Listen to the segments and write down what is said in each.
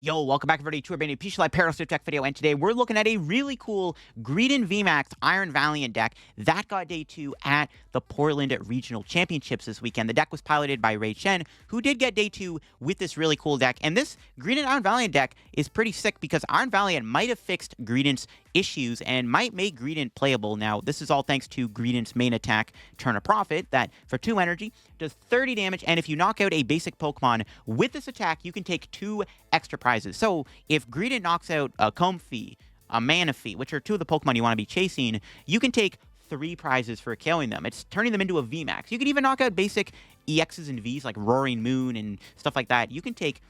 Yo, welcome back everybody to a brand new PTCGL Paraswift deck video, and today we're looking at a really cool Greedent VMAX Iron Valiant deck that got day 2 at the Portland Regional Championships this weekend. The deck was piloted by Ray Chen, who did get day 2 with this really cool deck, and this Greedent Iron Valiant deck is pretty sick because Iron Valiant might have fixed Greedent's issues and might make Greedent playable. Now, this is all thanks to Greedent's main attack, Turn a Profit, that for 2 energy does 30 damage, and if you knock out a basic Pokemon with this attack, you can take 2 extra prizes. So, if Greedent knocks out a Comfey, a Manaphy, which are 2 of the Pokemon you want to be chasing, you can take 3 prizes for killing them. It's turning them into a VMAX. You can even knock out basic EXs and Vs like Roaring Moon and stuff like that. You can take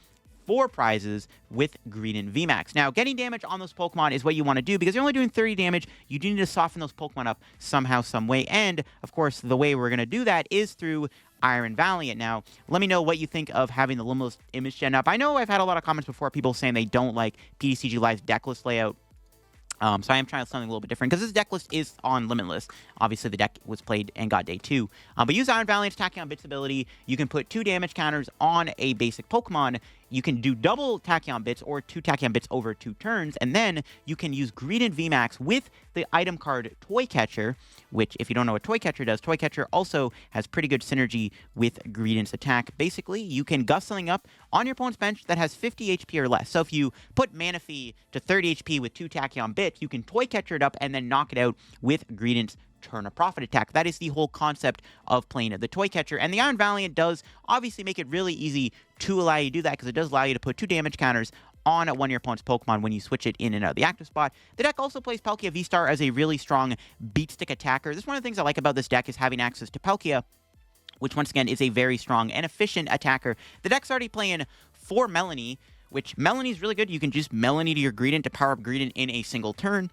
4 prizes with Greedent VMAX. Now, getting damage on those Pokemon is what you want to do because you're only doing 30 damage. You do need to soften those Pokemon up somehow, some way. And, of course, the way we're going to do that is through Iron Valiant. Now, let me know what you think of having the Lumineon image gen up. I know I've had a lot of comments before, people saying they don't like PTCGL's decklist layout. So I am trying something a little bit different, because this deck list is on Limitless. Obviously, the deck was played and got day 2. But use Iron Valiant's Tachyon Bits ability. You can put 2 damage counters on a basic Pokemon. You can do double Tachyon Bits or 2 Tachyon Bits over 2 turns. And then you can use Greedent VMAX with the item card Toy Catcher, which, if you don't know what Toy Catcher does, Toy Catcher also has pretty good synergy with Greedent's attack. Basically, you can gust something up on your opponent's bench that has 50 HP or less. So if you put Manaphy to 30 HP with 2 Tachyon Bits, you can Toy Catcher it up and then knock it out with Greedent's Turn a Profit attack. That is the whole concept of playing the Toy Catcher. And the Iron Valiant does obviously make it really easy to allow you to do that, because it does allow you to put 2 damage counters on one of your opponent's Pokemon when you switch it in and out of the active spot. The deck also plays Palkia V-STAR as a really strong beat stick attacker. This is one of the things I like about this deck, is having access to Palkia, which once again is a very strong and efficient attacker. The deck's already playing for Melony, which Melony is really good. You can just Melony to your Greedent to power up Greedent in a single turn.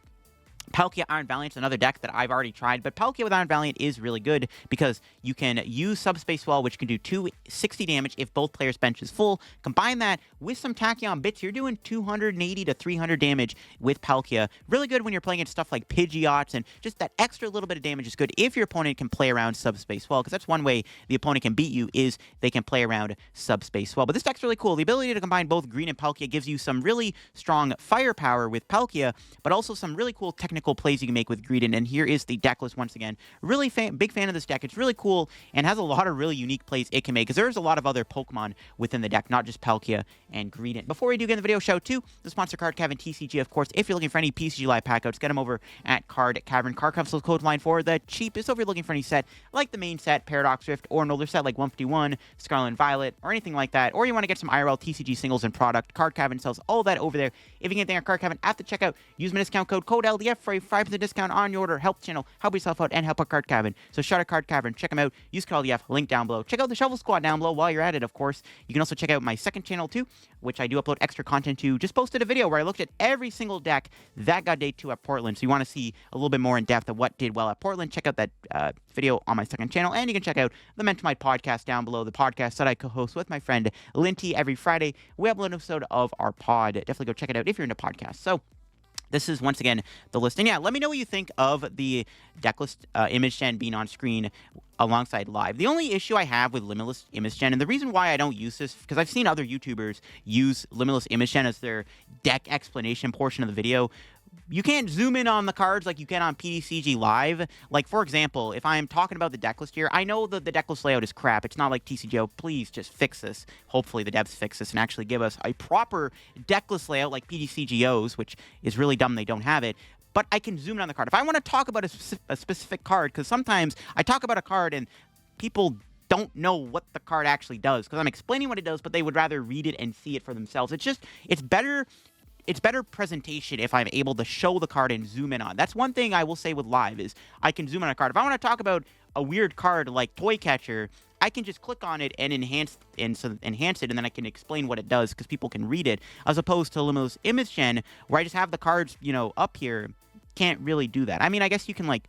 Palkia Iron Valiant is another deck that I've already tried, but Palkia with Iron Valiant is really good because you can use Subspace Well, which can do 260 damage if both players' bench is full. Combine that with some Tachyon Bits, you're doing 280 to 300 damage with Palkia. Really good when you're playing against stuff like Pidgeots, and just that extra little bit of damage is good if your opponent can play around Subspace Well, because that's one way the opponent can beat you, is they can play around Subspace Well. But this deck's really cool. The ability to combine both Green and Palkia gives you some really strong firepower with Palkia, but also some really cool technical plays you can make with Greedent. And here is the deck list once again. Really big fan of this deck. It's really cool and has a lot of really unique plays it can make, because there's a lot of other Pokemon within the deck, not just Palkia and Greedent. Before we do get in the video, shout to the sponsor, Card Cavern TCG. Of course, if you're looking for any PCG Live packouts, get them over at Card Cavern. Card Capsule code line for the cheapest. So if you're looking for any set like the main set, Paradox Rift, or an older set like 151, Scarlet and Violet, or anything like that, or you want to get some IRL TCG singles and product, Card Cavern sells all that over there. If you get anything at Card Cavern at the checkout, use my discount code LDF for a 5% discount on your order. Help the channel, help yourself out, and help out Card Cavern. So shout out Card Cavern, check them out, use code LDF, link down below. Check out the Shovel Squad down below while you're at it, of course. You can also check out my second channel too, which I do upload extra content to. Just posted a video where I looked at every single deck that got day 2 at Portland. So you want to see a little bit more in depth of what did well at Portland, check out that video on my second channel. And you can check out the Mention My podcast down below, the podcast that I co-host with my friend Linty every Friday. We upload an episode of our pod. Definitely go check it out if you're into podcasts. So this is, once again, the list. And yeah, let me know what you think of the decklist image gen being on screen alongside live. The only issue I have with Limitless Image Gen, and the reason why I don't use this, because I've seen other YouTubers use Limitless Image Gen as their deck explanation portion of the video. You can't zoom in on the cards like you can on PTCG Live. Like, for example, if I'm talking about the deck list here, I know that the deck list layout is crap. It's not like TCGO. Please just fix this. Hopefully the devs fix this and actually give us a proper deck list layout like PTCGO's, which is really dumb they don't have it. But I can zoom in on the card. If I want to talk about a specific card, because sometimes I talk about a card and people don't know what the card actually does, because I'm explaining what it does, but they would rather read it and see it for themselves. It's better presentation if I'm able to show the card and zoom in on. That's one thing I will say with live, is I can zoom in on a card. If I want to talk about a weird card like Toy Catcher, I can just click on it and enhance it, and then I can explain what it does, because people can read it, as opposed to Limitless Image Gen, where I just have the cards, up here. Can't really do that. I mean, I guess you can, like,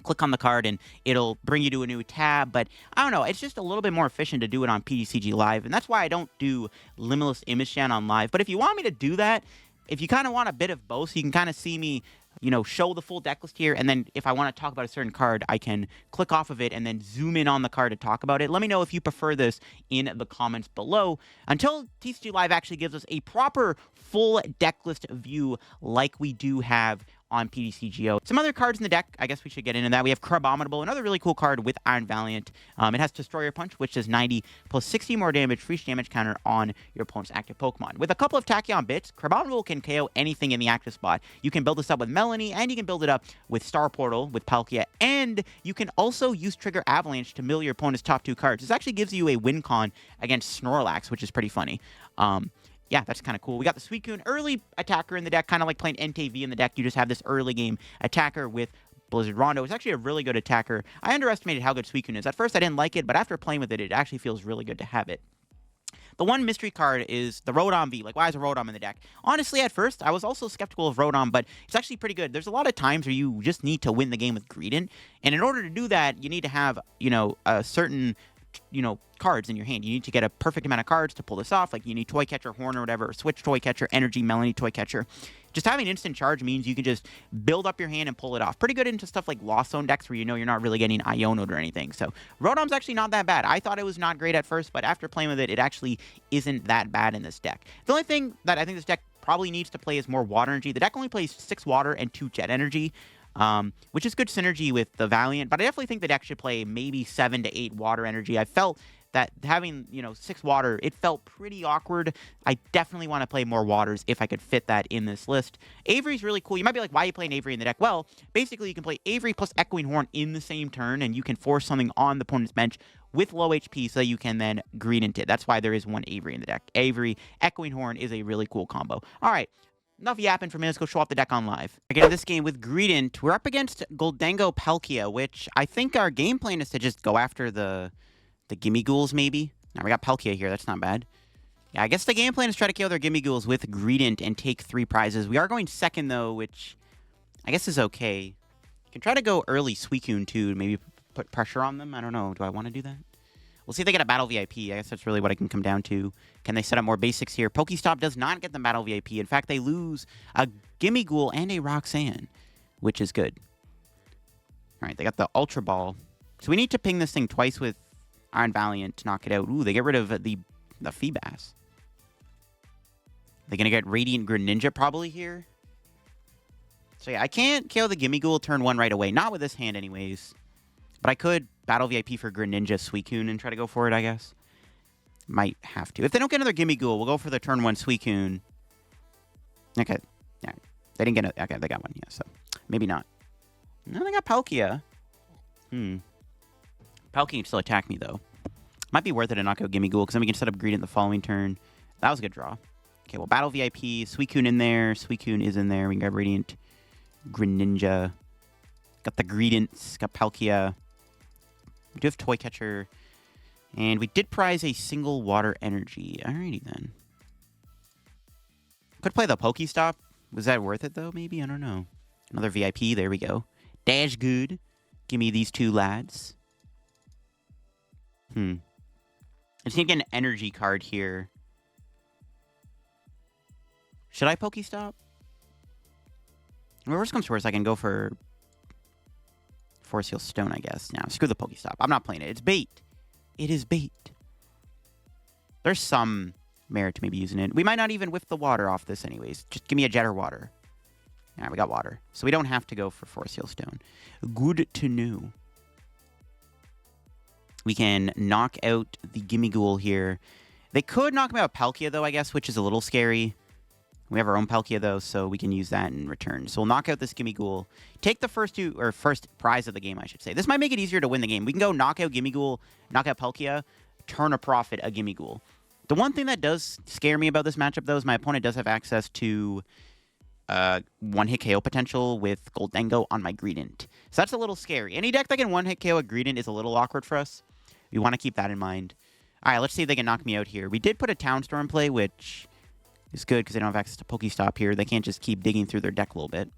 click on the card and it'll bring you to a new tab, but I don't know, it's just a little bit more efficient to do it on PTCG Live, and that's why I don't do Limitless Image Gen on live. But if you want me to do that, if you kind of want a bit of both, so you can kind of see me show the full deck list here, and then if I want to talk about a certain card, I can click off of it and then zoom in on the card to talk about it. Let me know if you prefer this in the comments below. Until TCG Live actually gives us a proper full deck list view like we do have on PTCGL. Some other cards in the deck, I guess we should get into that. We have Crabominable, another really cool card with Iron Valiant. It has Destroyer Punch, which does 90 plus 60 more damage for each damage counter on your opponent's active Pokemon. With a couple of Tachyon bits, Crabominable can KO anything in the active spot. You can build this up with Melony, and you can build it up with Star Portal, with Palkia, and you can also use Trigger Avalanche to mill your opponent's top 2 cards. This actually gives you a win con against Snorlax, which is pretty funny. Yeah, that's kind of cool. We got the Suicune early attacker in the deck, kind of like playing NTV in the deck. You just have this early game attacker with Blizzard Rondo. It's actually a really good attacker. I underestimated how good Suicune is. At first, I didn't like it, but after playing with it, it actually feels really good to have it. The one mystery card is the Rotom V. Like, why is a Rotom in the deck? Honestly, at first, I was also skeptical of Rotom, but it's actually pretty good. There's a lot of times where you just need to win the game with Greedent, and in order to do that, you need to have, a certain cards in your hand. You need to get a perfect amount of cards to pull this off. Like, you need Toy Catcher, Horn, or whatever, or Switch Toy Catcher, Energy, Melony Toy Catcher. Just having instant charge means you can just build up your hand and pull it off. Pretty good into stuff like Lost Zone decks where you're not really getting Iono'd or anything. So Rotom's actually not that bad. I thought it was not great at first, but after playing with it, it actually isn't that bad in this deck. The only thing that I think this deck probably needs to play is more water energy. The deck only plays 6 water and 2 jet energy. Which is good synergy with the Valiant, but I definitely think the deck should play maybe 7 to 8 water energy. I felt that having, 6 water, it felt pretty awkward. I definitely want to play more waters if I could fit that in this list. Avery's really cool. You might be like, why are you playing Avery in the deck? Well, basically you can play Avery plus Echoing Horn in the same turn, and you can force something on the opponent's bench with low HP so you can then Greedent it. That's why there is one Avery in the deck. Avery, Echoing Horn is a really cool combo. All right. Enough yapping for me. Let's go show off the deck on live. Again, in this game with Greedent, we're up against Gholdengo Palkia, which I think our game plan is to just go after the Gimme Ghouls, maybe. Now, we got Palkia here. That's not bad. Yeah, I guess the game plan is try to kill their Gimme Ghouls with Greedent and take 3 prizes. We are going second, though, which I guess is okay. You can try to go early Suicune, too, to maybe put pressure on them. I don't know. Do I want to do that? We'll see if they get a Battle VIP. I guess that's really what I can come down to. Can they set up more basics here? Pokestop does not get them Battle VIP. In fact, they lose a Gimme Ghoul and a Roxanne, which is good. All right, they got the Ultra Ball. So we need to ping this thing twice with Iron Valiant to knock it out. Ooh, they get rid of the Feebas. They're going to get Radiant Greninja probably here. So yeah, I can't kill the Gimme Ghoul turn 1 right away. Not with this hand anyways. But I could Battle VIP for Greninja Suicune and try to go for it, I guess. Might have to. If they don't get another Gimme Ghoul, we'll go for the turn 1 Suicune. Okay. Yeah. They didn't get it. Okay, they got one. Yeah, so maybe not. No, they got Palkia. Palkia can still attack me, though. Might be worth it to knock out Gimme Ghoul, because then we can set up Greedent the following turn. That was a good draw. Okay, well, Battle VIP. Suicune in there. Suicune is in there. We can grab Radiant Greninja. Got the Greedents. Got Palkia. We do have Toy Catcher. And we did prize a single water energy. Alrighty then. Could play the Pokestop. Was that worth it though? Maybe? I don't know. Another VIP. There we go. Dash good. Give me these 2 lads. I just need to get an energy card here. Should I Pokestop? Well, worst comes to worst, I can go for Force Heal Stone, I guess. Now, screw the Pokestop. I'm not playing it. It's bait. It is bait. There's some merit to maybe using it. We might not even whiff the water off this anyways. Just give me a Jetter water. All right, we got water. So we don't have to go for Force Heal Stone. Good to know. We can knock out the Gimme Ghoul here. They could knock me out Palkia, though, I guess, which is a little scary. We have our own Palkia, though, so we can use that in return. So we'll knock out this Gimme Ghoul. Take the first prize of the game, I should say. This might make it easier to win the game. We can go knock out Gimme Ghoul, knock out Palkia, turn a profit a Gimme Ghoul. The one thing that does scare me about this matchup, though, is my opponent does have access to one-hit KO potential with Gholdengo on my Greedent. So that's a little scary. Any deck that can one-hit KO a Greedent is a little awkward for us. We want to keep that in mind. All right, let's see if they can knock me out here. We did put a Town Storm play, which is good because they don't have access to Pokestop here. They can't just keep digging through their deck a little bit.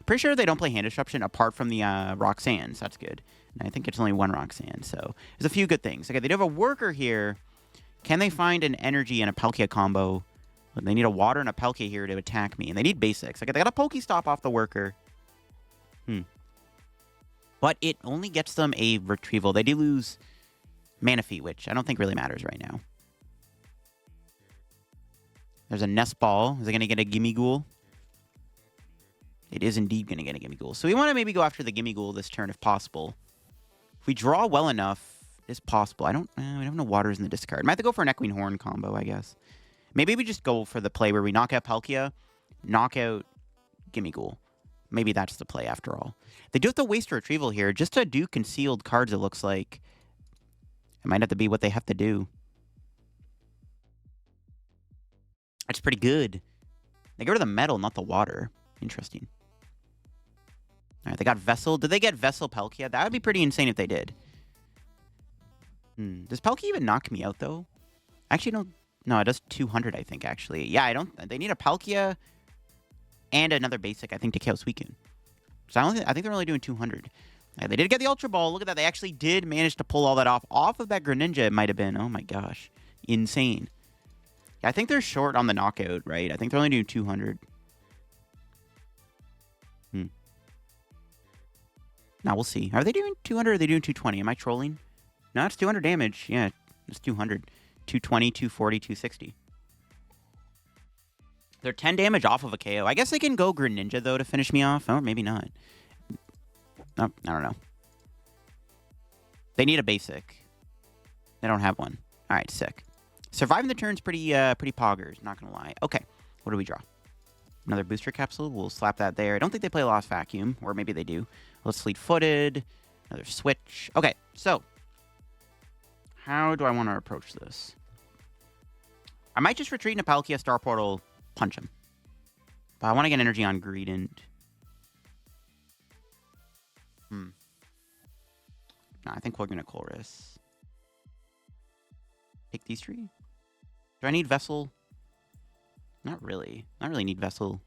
Pretty sure they don't play Hand Disruption apart from the Roxanne, so that's good. And I think it's only one Roxanne, so there's a few good things. Okay, they do have a Worker here. Can they find an Energy and a Palkia combo? But they need a water and a Palkia here to attack me. And they need basics. Like, they got a Pokestop off the worker. But it only gets them a retrieval. They do lose Manaphy, which I don't think really matters right now. There's a Nest Ball. Is it going to get a Gimmighoul? It is indeed going to get a Gimmighoul. So we want to maybe go after the Gimmighoul this turn if possible. If we draw well enough, it's possible. we have no waters in the discard. Might have to go for an Echoing Horn combo, I guess. Maybe we just go for the play where we knock out Palkia, knock out Gimmighoul. Maybe that's the play after all. They do have to waste a retrieval here just to do concealed cards, it looks like. It might have to be what they have to do. That's pretty good. They get rid of the metal, not the water. Interesting. All right, they got Vessel. Did they get Vessel Palkia? That would be pretty insane if they did. Does Palkia even knock me out, though? Actually, no. No, it does 200, I think, actually. Yeah, I don't... They need a Palkia and another basic, I think, to kill Suicune. So I think they're only doing 200. They did get the Ultra Ball. Look at that. They actually did manage to pull all that off. Off of that Greninja, it might have been. Oh, my gosh. Insane. I think they're short on the knockout, right? I think they're only doing 200. Now, we'll see. Are they doing 200 or are they doing 220? Am I trolling? No, it's 200 damage. Yeah, it's 200. 220, 240, 260. They're 10 damage off of a KO. I guess they can go Greninja, though, to finish me off. Or maybe not. Oh, I don't know. They need a basic. They don't have one. All right, sick. Surviving the turn's pretty poggers, not going to lie. Okay, what do we draw? Another booster capsule. We'll slap that there. I don't think they play Lost Vacuum, or maybe they do. Let's Fleet-Footed. Another switch. Okay, so how do I want to approach this? I might just retreat into Palkia, Star Portal, punch him. But I want to get energy on Greedent. No, I think we're going to Colress. Take these three. Do I need Vessel? Not really. Not really need Vessel.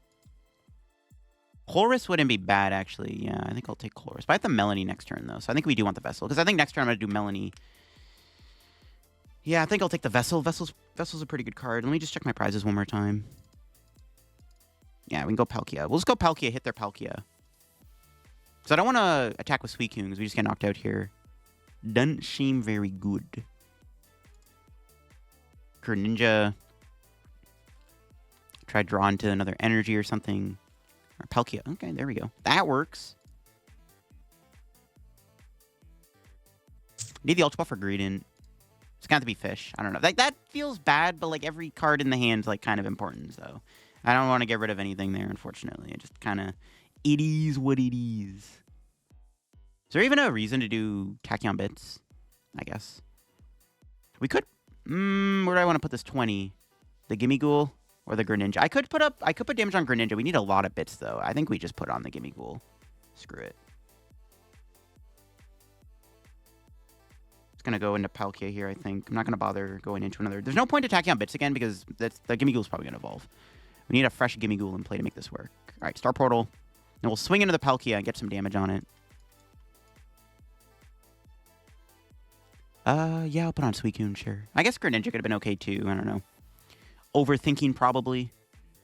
Colress wouldn't be bad, actually. Yeah, I think I'll take Colress. But I have the Melony next turn, though. So I think we do want the Vessel. Because I think next turn I'm going to do Melony. Yeah, I think I'll take the Vessel. Vessel's a pretty good card. Let me just check my prizes one more time. Yeah, we can go Palkia. We'll just go Palkia, hit their Palkia. Because I don't want to attack with Suicune, because we just get knocked out here. Doesn't seem very good. Greninja. Try drawing to another energy or something. Or Palkia. Okay, there we go. That works. Need the Ultra Ball for Greedent. It's got to be Fish. I don't know. Like, that feels bad, but like every card in the hand's like kind of important, so I don't want to get rid of anything there, unfortunately. It just kind of, it is what it is. Is there even a reason to do Tachyon Bits? I guess. We could, where do I want to put this 20? The Gimmighoul or the Greninja? I could put damage on Greninja. We need a lot of bits, though. I think we just put on the Gimmighoul. Screw it. Going to go into Palkia here, I think. I'm not going to bother going into another. There's no point attacking on bits again because the Gimmighoul's probably going to evolve. We need a fresh Gimmighoul in play to make this work. All right, Star Portal. And we'll swing into the Palkia and get some damage on it. Yeah, I'll put on Suicune, sure. I guess Greninja could have been okay, too. I don't know. Overthinking, probably.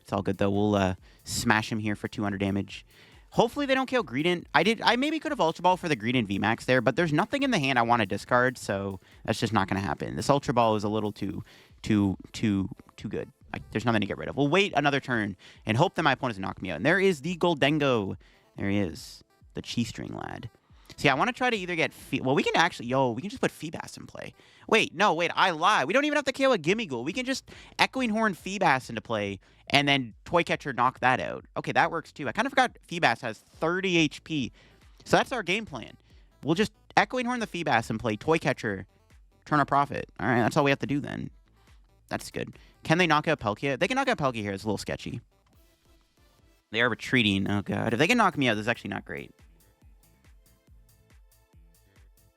It's all good, though. We'll smash him here for 200 damage. Hopefully they don't kill Greedent. I maybe could have Ultra Ball for the Greedent VMAX there, but there's nothing in the hand I want to discard, so that's just not going to happen. This Ultra Ball is a little too good. There's nothing to get rid of. We'll wait another turn and hope that my opponents knock me out. And there is the Goldengo. There he is. The Chi-String lad. See, I want to try to either get... Well, we can actually... we can just put Feebas in play. Wait, I lie. We don't even have to KO a Gimmighoul. We can just Echoing Horn Feebas into play and then Toy Catcher knock that out. Okay, that works too. I kind of forgot Feebas has 30 HP. So that's our game plan. We'll just Echoing Horn the Feebas and play Toy Catcher, turn a profit. All right, that's all we have to do then. That's good. Can they knock out Palkia? They can knock out Palkia here. It's a little sketchy. They are retreating. Oh, God. If they can knock me out, this is actually not great.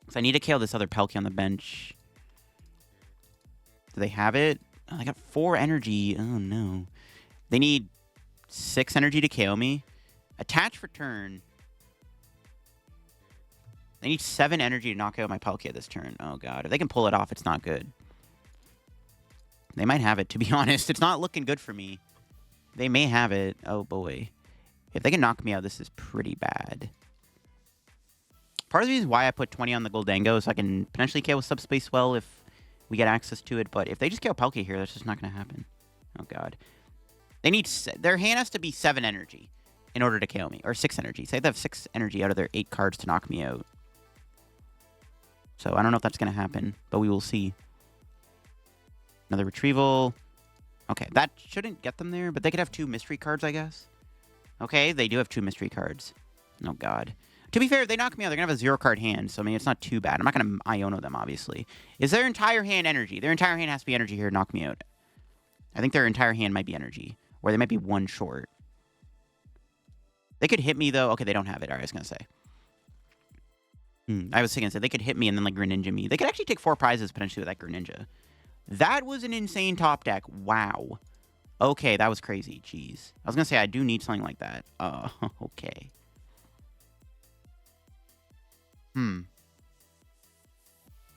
So I need to KO this other Palkia on the bench. Do they have it? Oh, I got 4 energy. Oh, no. They need 6 energy to KO me. Attach for turn. They need 7 energy to knock out my Palkia this turn. Oh, God. If they can pull it off, it's not good. They might have it, to be honest. It's not looking good for me. They may have it. Oh, boy. If they can knock me out, this is pretty bad. Part of the reason why I put 20 on the Goldango is so I can potentially KO Subspace well if we get access to it. But if they just KO Palkia here, that's just not going to happen. Oh, God. They need... Their hand has to be 7 energy in order to KO me. Or 6 energy. Say they have 6 energy out of their 8 cards to knock me out. So I don't know if that's going to happen, but we will see. Another retrieval. Okay, that shouldn't get them there, but they could have 2 mystery cards, I guess. Okay, they do have 2 mystery cards. Oh, God. To be fair, if they knock me out, they're going to have a 0-card hand, so I mean, it's not too bad. I'm not going to Iono them, obviously. Is their entire hand energy? Their entire hand has to be energy here to knock me out. I think their entire hand might be energy, or they might be 1 short. They could hit me, though. Okay, they don't have it. All right, I was going to say. I was thinking, so they could hit me and then, like, Greninja me. They could actually take 4 prizes, potentially, with that Greninja. That was an insane top deck. Wow. Okay, that was crazy. Jeez. I was going to say, I do need something like that. Okay.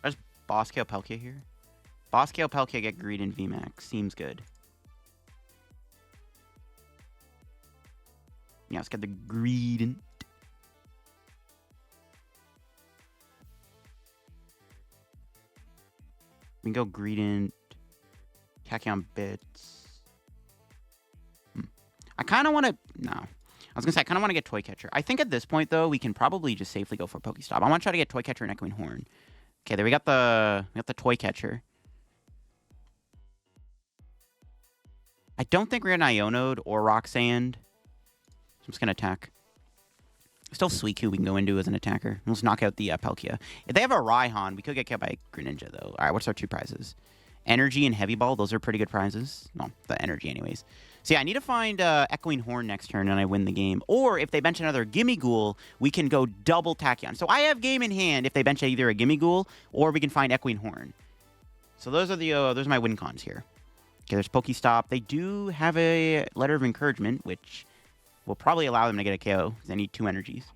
There's Boss KO Palkia here. Boss KO Palkia get Greedent VMAX. Seems good. Yeah, let's get the Greedent. We can go Greedent. Tachyon Bits. I kind of want to... No. I was going to say, I kind of want to get Toy Catcher. I think at this point, though, we can probably just safely go for Pokestop. I want to try to get Toy Catcher and Echoing Horn. Okay, there we got the Toy Catcher. I don't think we're going to Ionode or Rock Sand. So I'm just going to attack. Still Suicune we can go into as an attacker. Let's knock out the Palkia. If they have a Raihan, we could get killed by Greninja, though. All right, what's our 2 prizes? Energy and Heavy Ball. Those are pretty good prizes. No, the energy anyways. So yeah, I need to find Echoing Horn next turn and I win the game. Or if they bench another Gimme Ghoul, we can go double Tachyon. So I have game in hand if they bench either a Gimme Ghoul or we can find Echoing Horn. So those are those are my win cons here. Okay, there's Pokestop. They do have a Letter of Encouragement, which will probably allow them to get a KO because they need 2 energies.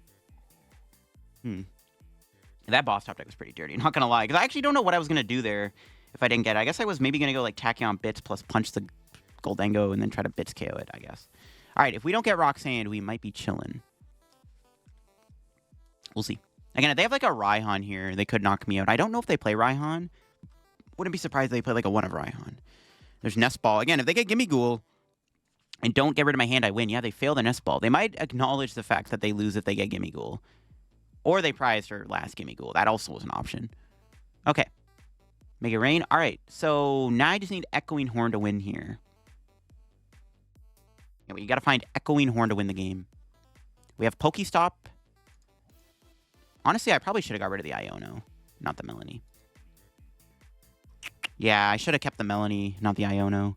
That boss top deck was pretty dirty, not going to lie. Because I actually don't know what I was going to do there if I didn't get it. I guess I was maybe going to go like Tachyon Bits plus punch the Goldango and then try to Bits KO it, I guess. All right, if we don't get Rock Sand, we might be chilling. We'll see. Again, if they have like a Raihan here, they could knock me out. I don't know if they play Raihan. Wouldn't be surprised if they play like a 1 of Raihan. There's Nest Ball. Again, if they get Gimme Ghoul and don't get rid of my hand, I win. Yeah, they fail the Nest Ball. They might acknowledge the fact that they lose if they get Gimme Ghoul. Or they prize for last Gimme Ghoul. That also was an option. Okay. Make it rain. All right, so now I just need Echoing Horn to win here. Yeah, you got to find Echoing Horn to win the game. We have Pokestop. Honestly, I probably should have got rid of the Iono, not the Melony. Yeah, I should have kept the Melony, not the Iono.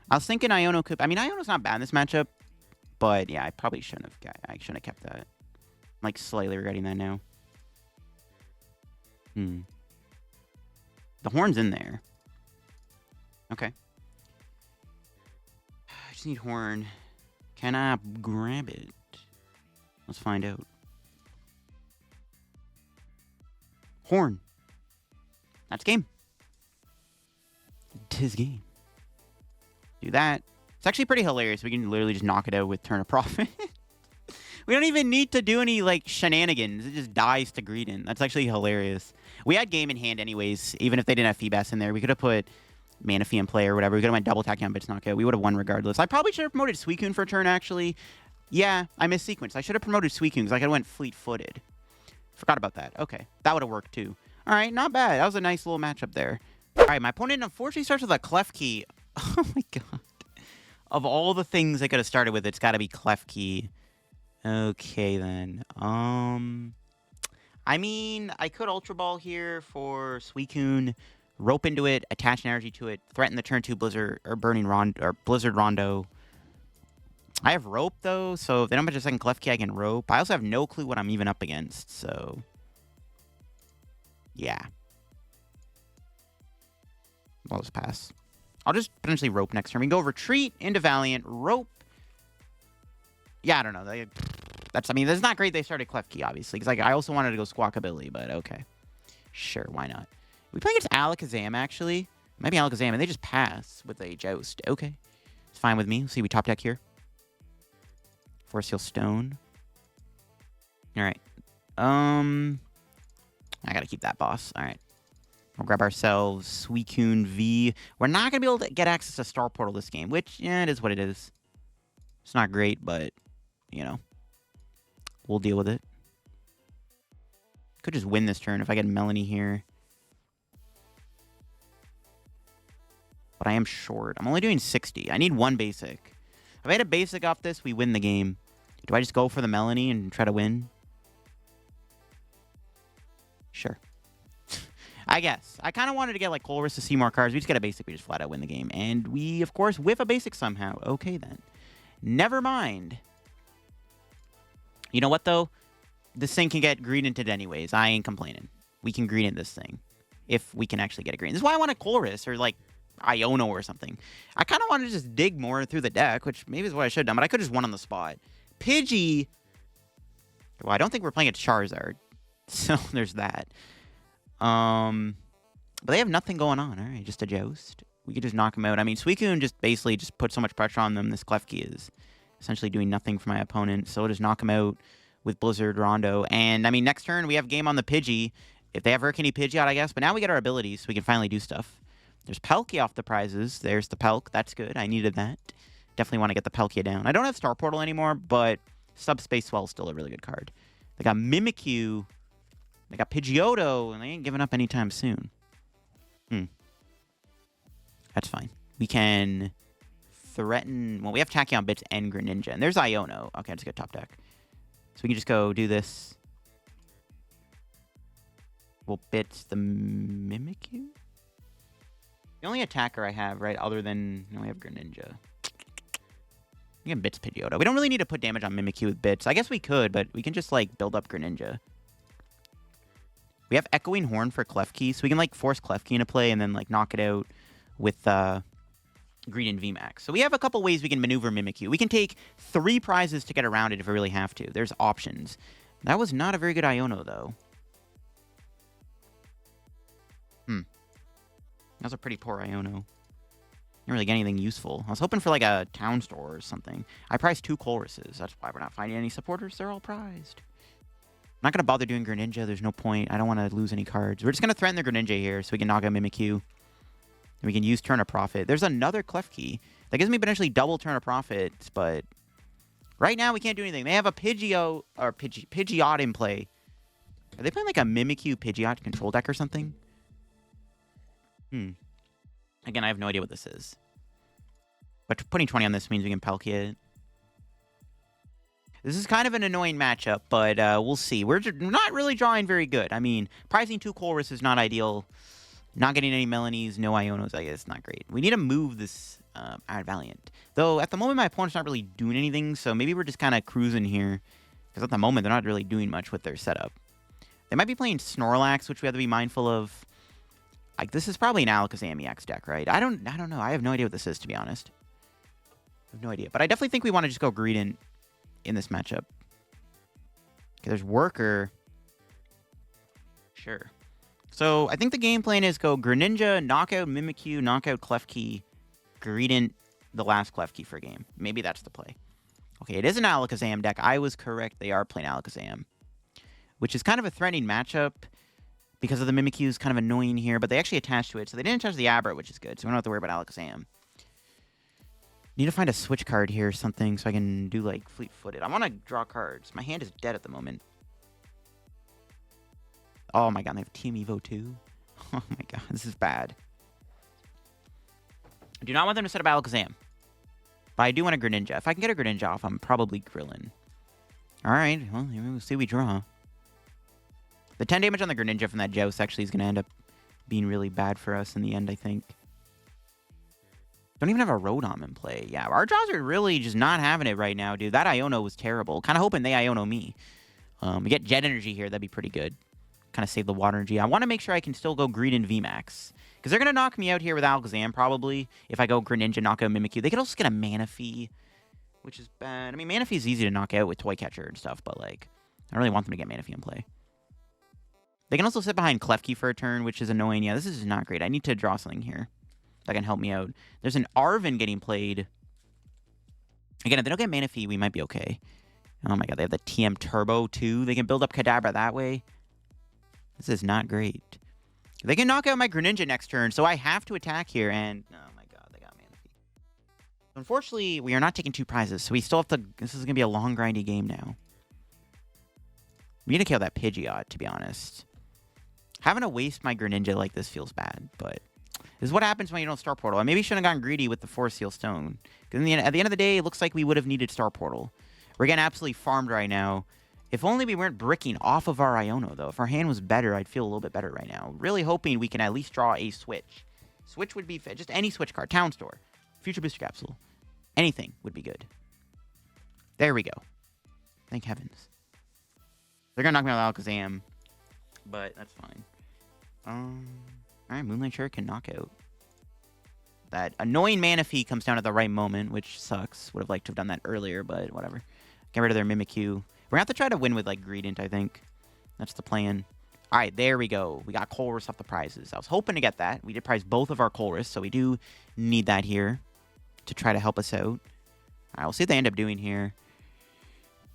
I was thinking Iono could... I mean, Iono's not bad in this matchup, but yeah, I probably shouldn't have... I shouldn't have kept that. I'm, like, slightly regretting that now. The Horn's in there. Okay. I just need Horn. Can I grab it? Let's find out. Horn. That's game. 'Tis game. Do that. It's actually pretty hilarious. We can literally just knock it out with Turn of Profit. We don't even need to do any, like, shenanigans. It just dies to Greedent. That's actually hilarious. We had game in hand anyways, even if they didn't have Feebas in there. We could have put Manaphy in play or whatever. We could have went double Tachyon Bits knockout. We would have won regardless. I probably should have promoted Suicune for a turn, actually. Yeah, I missed sequence. I should have promoted Suicune because I could have went fleet-footed. Forgot about that. Okay, that would have worked too. All right, not bad. That was a nice little matchup there. All right, my opponent unfortunately starts with a Klefki. Oh my god. Of all the things I could have started with, it's got to be Klefki. Okay, then. I mean, I could Ultra Ball here for Suicune, rope into it, attach an energy to it, threaten the turn 2 Blizzard or Burning Rondo or Blizzard Rondo. I have rope though, so if they don't match a second Klefki, I can rope. I also have no clue what I'm even up against, so yeah. I'll just pass. I'll just potentially rope next turn. We can go retreat into Valiant, rope. Yeah, I don't know. I mean, that's not great they started Klefki, obviously, because like, I also wanted to go Squawkabilly, but okay. Sure, why not? We play against Alakazam, actually. Might be Alakazam, and they just pass with a Joust. Okay. It's fine with me. Let's see, we top deck here. Force Heal Stone. Alright. I gotta keep that boss. Alright. We'll grab ourselves Suicune V. We're not gonna be able to get access to Star Portal this game, which, yeah, it is what it is. It's not great, but, you know. We'll deal with it. Could just win this turn if I get Melony here. But I am short. I'm only doing 60. I need one basic. If I had a basic off this, we win the game. Do I just go for the Melony and try to win? Sure. I guess. I kind of wanted to get, like, Colress to see more cards. We just get a basic. We just flat out win the game. And we, of course, whiff a basic somehow. Okay, then. Never mind. You know what, though? This thing can get Greedented anyways. I ain't complaining. We can Greedent this thing. If we can actually get a Greedent. This is why I want a Colress or, like, Iono or something. I kind of wanted to just dig more through the deck, which maybe is what I should have done, but I could have just won on the spot. Pidgey. Well, I don't think we're playing a Charizard. So, there's that. But they have nothing going on. All right, just a Joust. We could just knock him out. I mean, Suicune just basically just put so much pressure on them. This Klefki is essentially doing nothing for my opponent. So, we'll just knock him out with Blizzard Rondo. And, I mean, next turn, we have game on the Pidgey. If they have Urkini Pidgeot, I guess. But now we get our abilities, so we can finally do stuff. There's Palkia off the prizes. There's the Pelk. That's good. I needed that. Definitely want to get the Palkia down. I don't have Star Portal anymore, but Subspace Swell is still a really good card. They got Mimikyu. They got Pidgeotto, and they ain't giving up anytime soon. That's fine. We can threaten... Well, we have Tachyon Bits and Greninja, and there's Iono. Okay, I'm just going to top deck. So we can just go do this. We'll Bits the Mimikyu? The only attacker I have, right, other than... No, we have Greninja. We can Bits Pidgeotto. We don't really need to put damage on Mimikyu with Bits. I guess we could, but we can just, like, build up Greninja. We have Echoing Horn for Klefki, so we can, like, force Klefki into play and then, like, knock it out with Greedent VMAX. So we have a couple ways we can maneuver Mimikyu. We can take 3 prizes to get around it if we really have to. There's options. That was not a very good Iono, though. That was a pretty poor Iono. Didn't really get anything useful. I was hoping for, like, a town store or something. I prized 2 Colresses. That's why we're not finding any supporters. They're all prized. I'm not going to bother doing Greninja. There's no point. I don't want to lose any cards. We're just going to threaten the Greninja here so we can knock out Mimikyu. And we can use Turn of Profit. There's another Klefki. That gives me potentially double Turn of Profits, but right now we can't do anything. They have a Pidgeot in play. Are they playing like a Mimikyu Pidgeot control deck or something? Again, I have no idea what this is. But putting 20 on this means we can Palkia it. This is kind of an annoying matchup, but we'll see. We're not really drawing very good. I mean, prizing 2 Colress is not ideal. Not getting any Melonies, no Ionos, I guess, not great. We need to move this Iron Valiant. Though, at the moment, my opponent's not really doing anything, so maybe we're just kind of cruising here. Because at the moment, they're not really doing much with their setup. They might be playing Snorlax, which we have to be mindful of. Like, this is probably an Alakazam EX deck, right? I don't know. I have no idea what this is, to be honest. I have no idea. But I definitely think we want to just go Greedent in this matchup. Okay, there's Worker. Sure. So, I think the game plan is go Greninja, knockout Mimikyu, knockout Klefki, Greedent the last Klefki for game. Maybe that's the play. Okay, it is an Alakazam deck. I was correct. They are playing Alakazam. Which is kind of a threatening matchup because of the Mimikyu is kind of annoying here, but they actually attached to it. So they didn't touch the Abra, which is good. So we don't have to worry about Alakazam. Need to find a switch card here or something so I can do, like, fleet-footed. I want to draw cards. My hand is dead at the moment. Oh, my God. They have Team Evo, too. Oh, my God. This is bad. I do not want them to set up Alakazam. But I do want a Greninja. If I can get a Greninja off, I'm probably grilling. All right. Well, we'll see we draw. The 10 damage on the Greninja from that Joust actually is going to end up being really bad for us in the end, I think. Don't even have a Rotom in play. Yeah, our draws are really just not having it right now, dude. That Iono was terrible. Kind of hoping they Iono me. We get Jet Energy here. That'd be pretty good. Kind of save the water energy. I want to make sure I can still go Greedent VMAX. Because they're going to knock me out here with Alakazam, probably. If I go Greninja, knock out Mimikyu. They could also get a Manaphy, which is bad. I mean, Manaphy is easy to knock out with Toy Catcher and stuff, but, like, I don't really want them to get Manaphy in play. They can also sit behind Klefki for a turn, which is annoying. Yeah, this is not great. I need to draw something here. that can help me out. There's an Arven getting played. Again, if they don't get Manaphy, we might be okay. Oh my god, they have the TM Turbo too. They can build up Kadabra that way. This is not great. They can knock out my Greninja next turn, so I have to attack here, and oh my god, they got Manaphy. Unfortunately, we are not taking 2 prizes, so we still have to... This is going to be a long, grindy game now. We need to kill that Pidgeot, to be honest. Having to waste my Greninja like this feels bad, but... This is what happens when you don't Star Portal. I maybe shouldn't have gotten greedy with the Force Seal Stone. Because at the end of the day, it looks like we would have needed Star Portal. We're getting absolutely farmed right now. If only we weren't bricking off of our Iono, though. If our hand was better, I'd feel a little bit better right now. Really hoping we can at least draw a Switch. Switch would be fit. Just any Switch card. Town Store. Future Booster Capsule. Anything would be good. There we go. Thank heavens. They're going to knock me out with Alakazam. But that's fine. Alright, Moonlight Shirt can knock out. That annoying Manaphy comes down at the right moment, which sucks. Would have liked to have done that earlier, but whatever. Get rid of their Mimikyu. We're going to have to try to win with, like, Greedent, I think. That's the plan. All right, there we go. We got Colress off the prizes. I was hoping to get that. We did prize both of our Colress, so we do need that here to try to help us out. All right, we'll see what they end up doing here.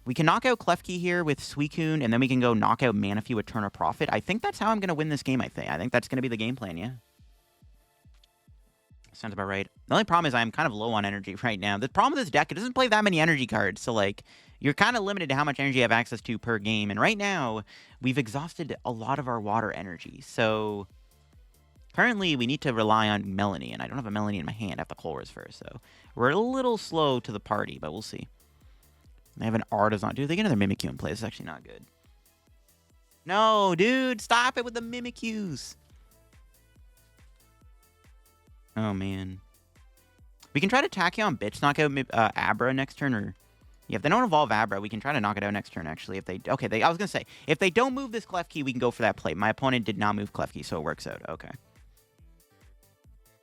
We can knock out Klefki here with Suicune, and then we can go knock out Manaphy with Turn of Profit. I think that's how I'm going to win this game, I think that's going to be the game plan, yeah. Sounds about right. The only problem is I'm kind of low on energy right now. The problem with this deck, it doesn't play that many energy cards, so, like, you're kind of limited to how much energy you have access to per game. And right now, we've exhausted a lot of our water energy. So, currently, we need to rely on Melony. And I don't have a Melony in my hand. I have the Colress first. So, we're a little slow to the party, but we'll see. They have an Artisan. Dude, they get another Mimikyu in play. It's actually not good. No, dude. Stop it with the Mimikyus. Oh, man. We can try to Tachyon Bitch knock out Abra next turn, or... Yeah, if they don't evolve Abra, we can try to knock it out next turn, actually. If they... Okay, I was going to say, if they don't move this Klefki, we can go for that play. My opponent did not move Klefki, so it works out. Okay.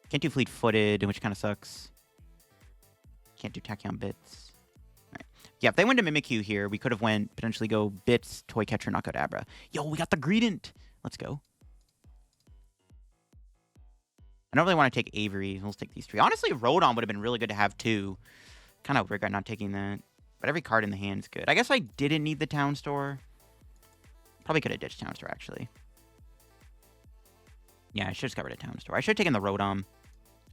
Can't do Fleet-Footed, which kind of sucks. Can't do Tachyon Bits. All right. Yeah, if they went to Mimikyu here, we could have went, potentially go Bits, Toy Catcher, knock out Abra. Yo, we got the Greedent! Let's go. I don't really want to take Avery. Let's take these 3. Honestly, Rotom would have been really good to have 2. Kind of regret not taking that. But every card in the hand is good. I guess I didn't need the Town Store. Probably could have ditched Town Store, actually. Yeah, I should have just got rid of Town Store. I should have taken the Rotom.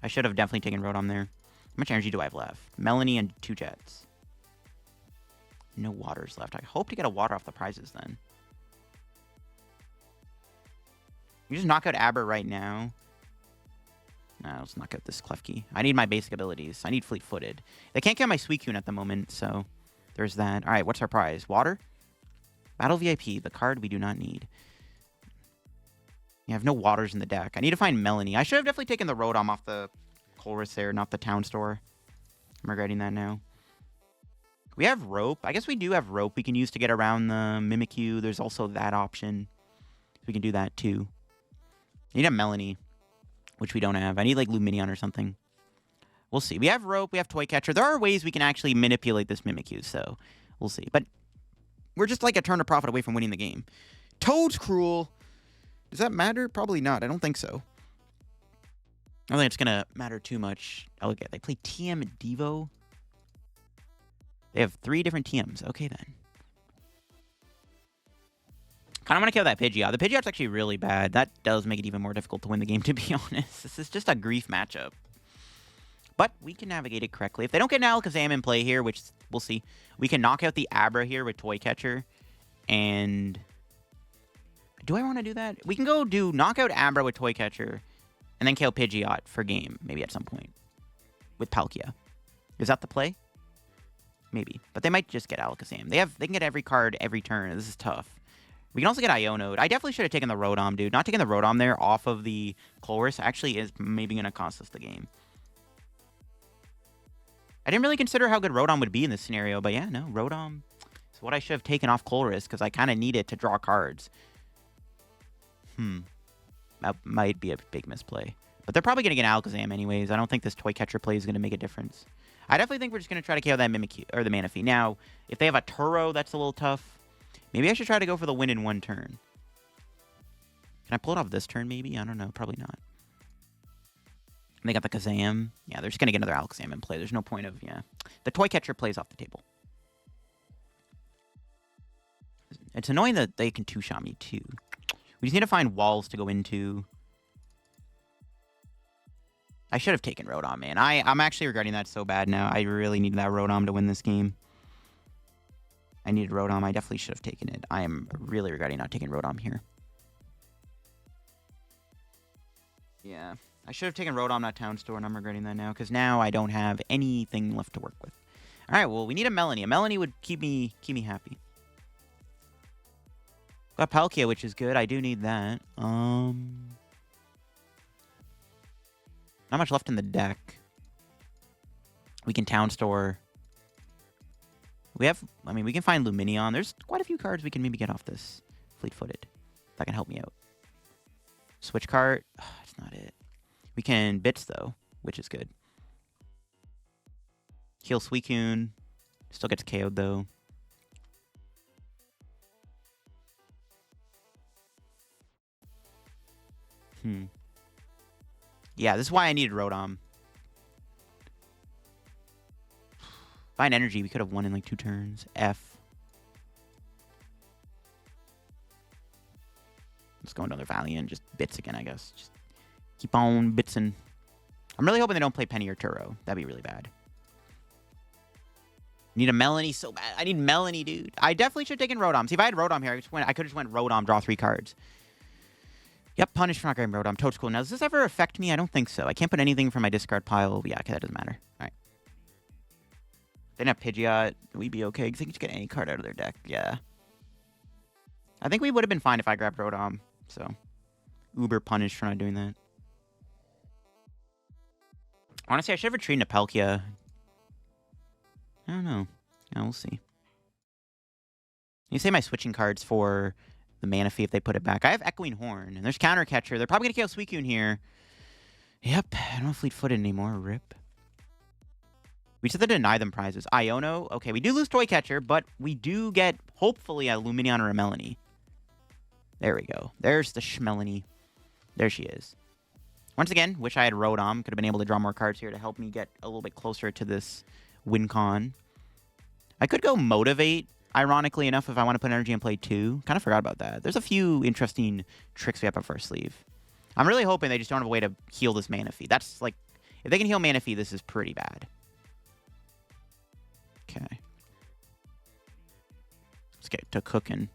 I should have definitely taken Rotom there. How much energy do I have left? Melony and 2 Jets. No waters left. I hope to get a water off the prizes, then. You just knock out Abra right now. No, let's knock out this Klefki. I need my basic abilities. I need Fleet-Footed. They can't get my Suicune at the moment, so there's that. All right, what's our prize? Water? Battle VIP, the card we do not need. You have no waters in the deck. I need to find Melony. I should have definitely taken the Rotom off the Colress there, not the Town Store. I'm regretting that now. We have Rope. I guess we do have Rope we can use to get around the Mimikyu. There's also that option. We can do that, too. I need a Melony, which we don't have. I need, like, Lumineon or something. We'll see. We have Rope. We have Toy Catcher. There are ways we can actually manipulate this Mimikyu, so we'll see. But we're just, like, a turn of profit away from winning the game. Toad's Cruel. Does that matter? Probably not. I don't think so. I don't think it's going to matter too much. Oh, okay. They play TM Devo. They have 3 different TMs. Okay, then. Kind of want to kill that Pidgeot. The Pidgeot's actually really bad. That does make it even more difficult to win the game, to be honest. This is just a grief matchup. But we can navigate it correctly. If they don't get an Alakazam in play here, which we'll see, we can knock out the Abra here with Toy Catcher. And do I want to do that? We can go do knock out Abra with Toy Catcher and then kill Pidgeot for game, maybe at some point, with Palkia. Is that the play? Maybe. But they might just get Alakazam. They can get every card every turn. This is tough. We can also get Iono. I definitely should have taken the Rotom, dude. Not taking the Rotom there off of the Colress actually is maybe going to cost us the game. I didn't really consider how good Rotom would be in this scenario, but yeah, no, Rotom is what I should have taken off Colress because I kind of need it to draw cards. That might be a big misplay. But they're probably going to get Alakazam anyways. I don't think this Toy Catcher play is going to make a difference. I definitely think we're just going to try to KO that Mimikyu, or the Manaphy. Now, if they have a Turo, that's a little tough. Maybe I should try to go for the win in 1 turn. Can I pull it off this turn, maybe? I don't know. Probably not. They got the Kazam. Yeah, they're just going to get another Alakazam in play. There's no point of, yeah. The Toy Catcher plays off the table. It's annoying that they can two-shot me, too. We just need to find walls to go into. I should have taken Rotom, man. I'm actually regretting that so bad now. I really needed that Rotom to win this game. I needed Rotom. I definitely should have taken it. I am really regretting not taking Rotom here. Yeah. I should have taken Rotom, not Town Store, and I'm regretting that now, because now I don't have anything left to work with. All right, well, we need a Melony. A Melony would keep me happy. Got Palkia, which is good. I do need that. Not much left in the deck. We can Town Store. We have, I mean, we can find Lumineon. There's quite a few cards we can maybe get off this Fleet-Footed. That can help me out. Switch Cart. Oh, that's not it. We can Bits, though, which is good. Heal Suicune. Still gets KO'd, though. Yeah, this is why I needed Rotom. Find Energy. We could have won in like 2 turns. F. Let's go another Valiant. Just Bits again, I guess. Just keep on bitsing. I'm really hoping they don't play Penny or Turo. That'd be really bad. Need a Melony so bad. I need Melony, dude. I definitely should have taken Rotom. See, if I had Rotom here, I could have just went Rotom, draw 3 cards. Yep, punished for not grabbing Rotom. Toad's cool. Now, does this ever affect me? I don't think so. I can't put anything from my discard pile. Yeah, okay, that doesn't matter. All right. They didn't have Pidgeot. We'd be okay because they can just get any card out of their deck. Yeah. I think we would have been fine if I grabbed Rotom. So, uber punished for not doing that. Honestly, I should have retreated to Palkia. I don't know. Yeah, we'll see. You say my switching cards for the Manaphy if they put it back. I have Echoing Horn, and there's Counter Catcher. They're probably going to kill Suicune here. Yep, I don't have Fleet-Footed anymore. Rip. We just have to deny them prizes. Iono. Okay, we do lose Toy Catcher, but we do get, hopefully, a Lumineon or a Melony. There we go. There's the Schmelony. There she is. Once again, wish I had Rotom. Could have been able to draw more cards here to help me get a little bit closer to this win con. I could go Motivate, ironically enough, if I want to put energy in play too. Kind of forgot about that. There's a few interesting tricks we have up our sleeve. I'm really hoping they just don't have a way to heal this Manaphy. That's like, if they can heal Manaphy, this is pretty bad. Okay. Let's get to cooking.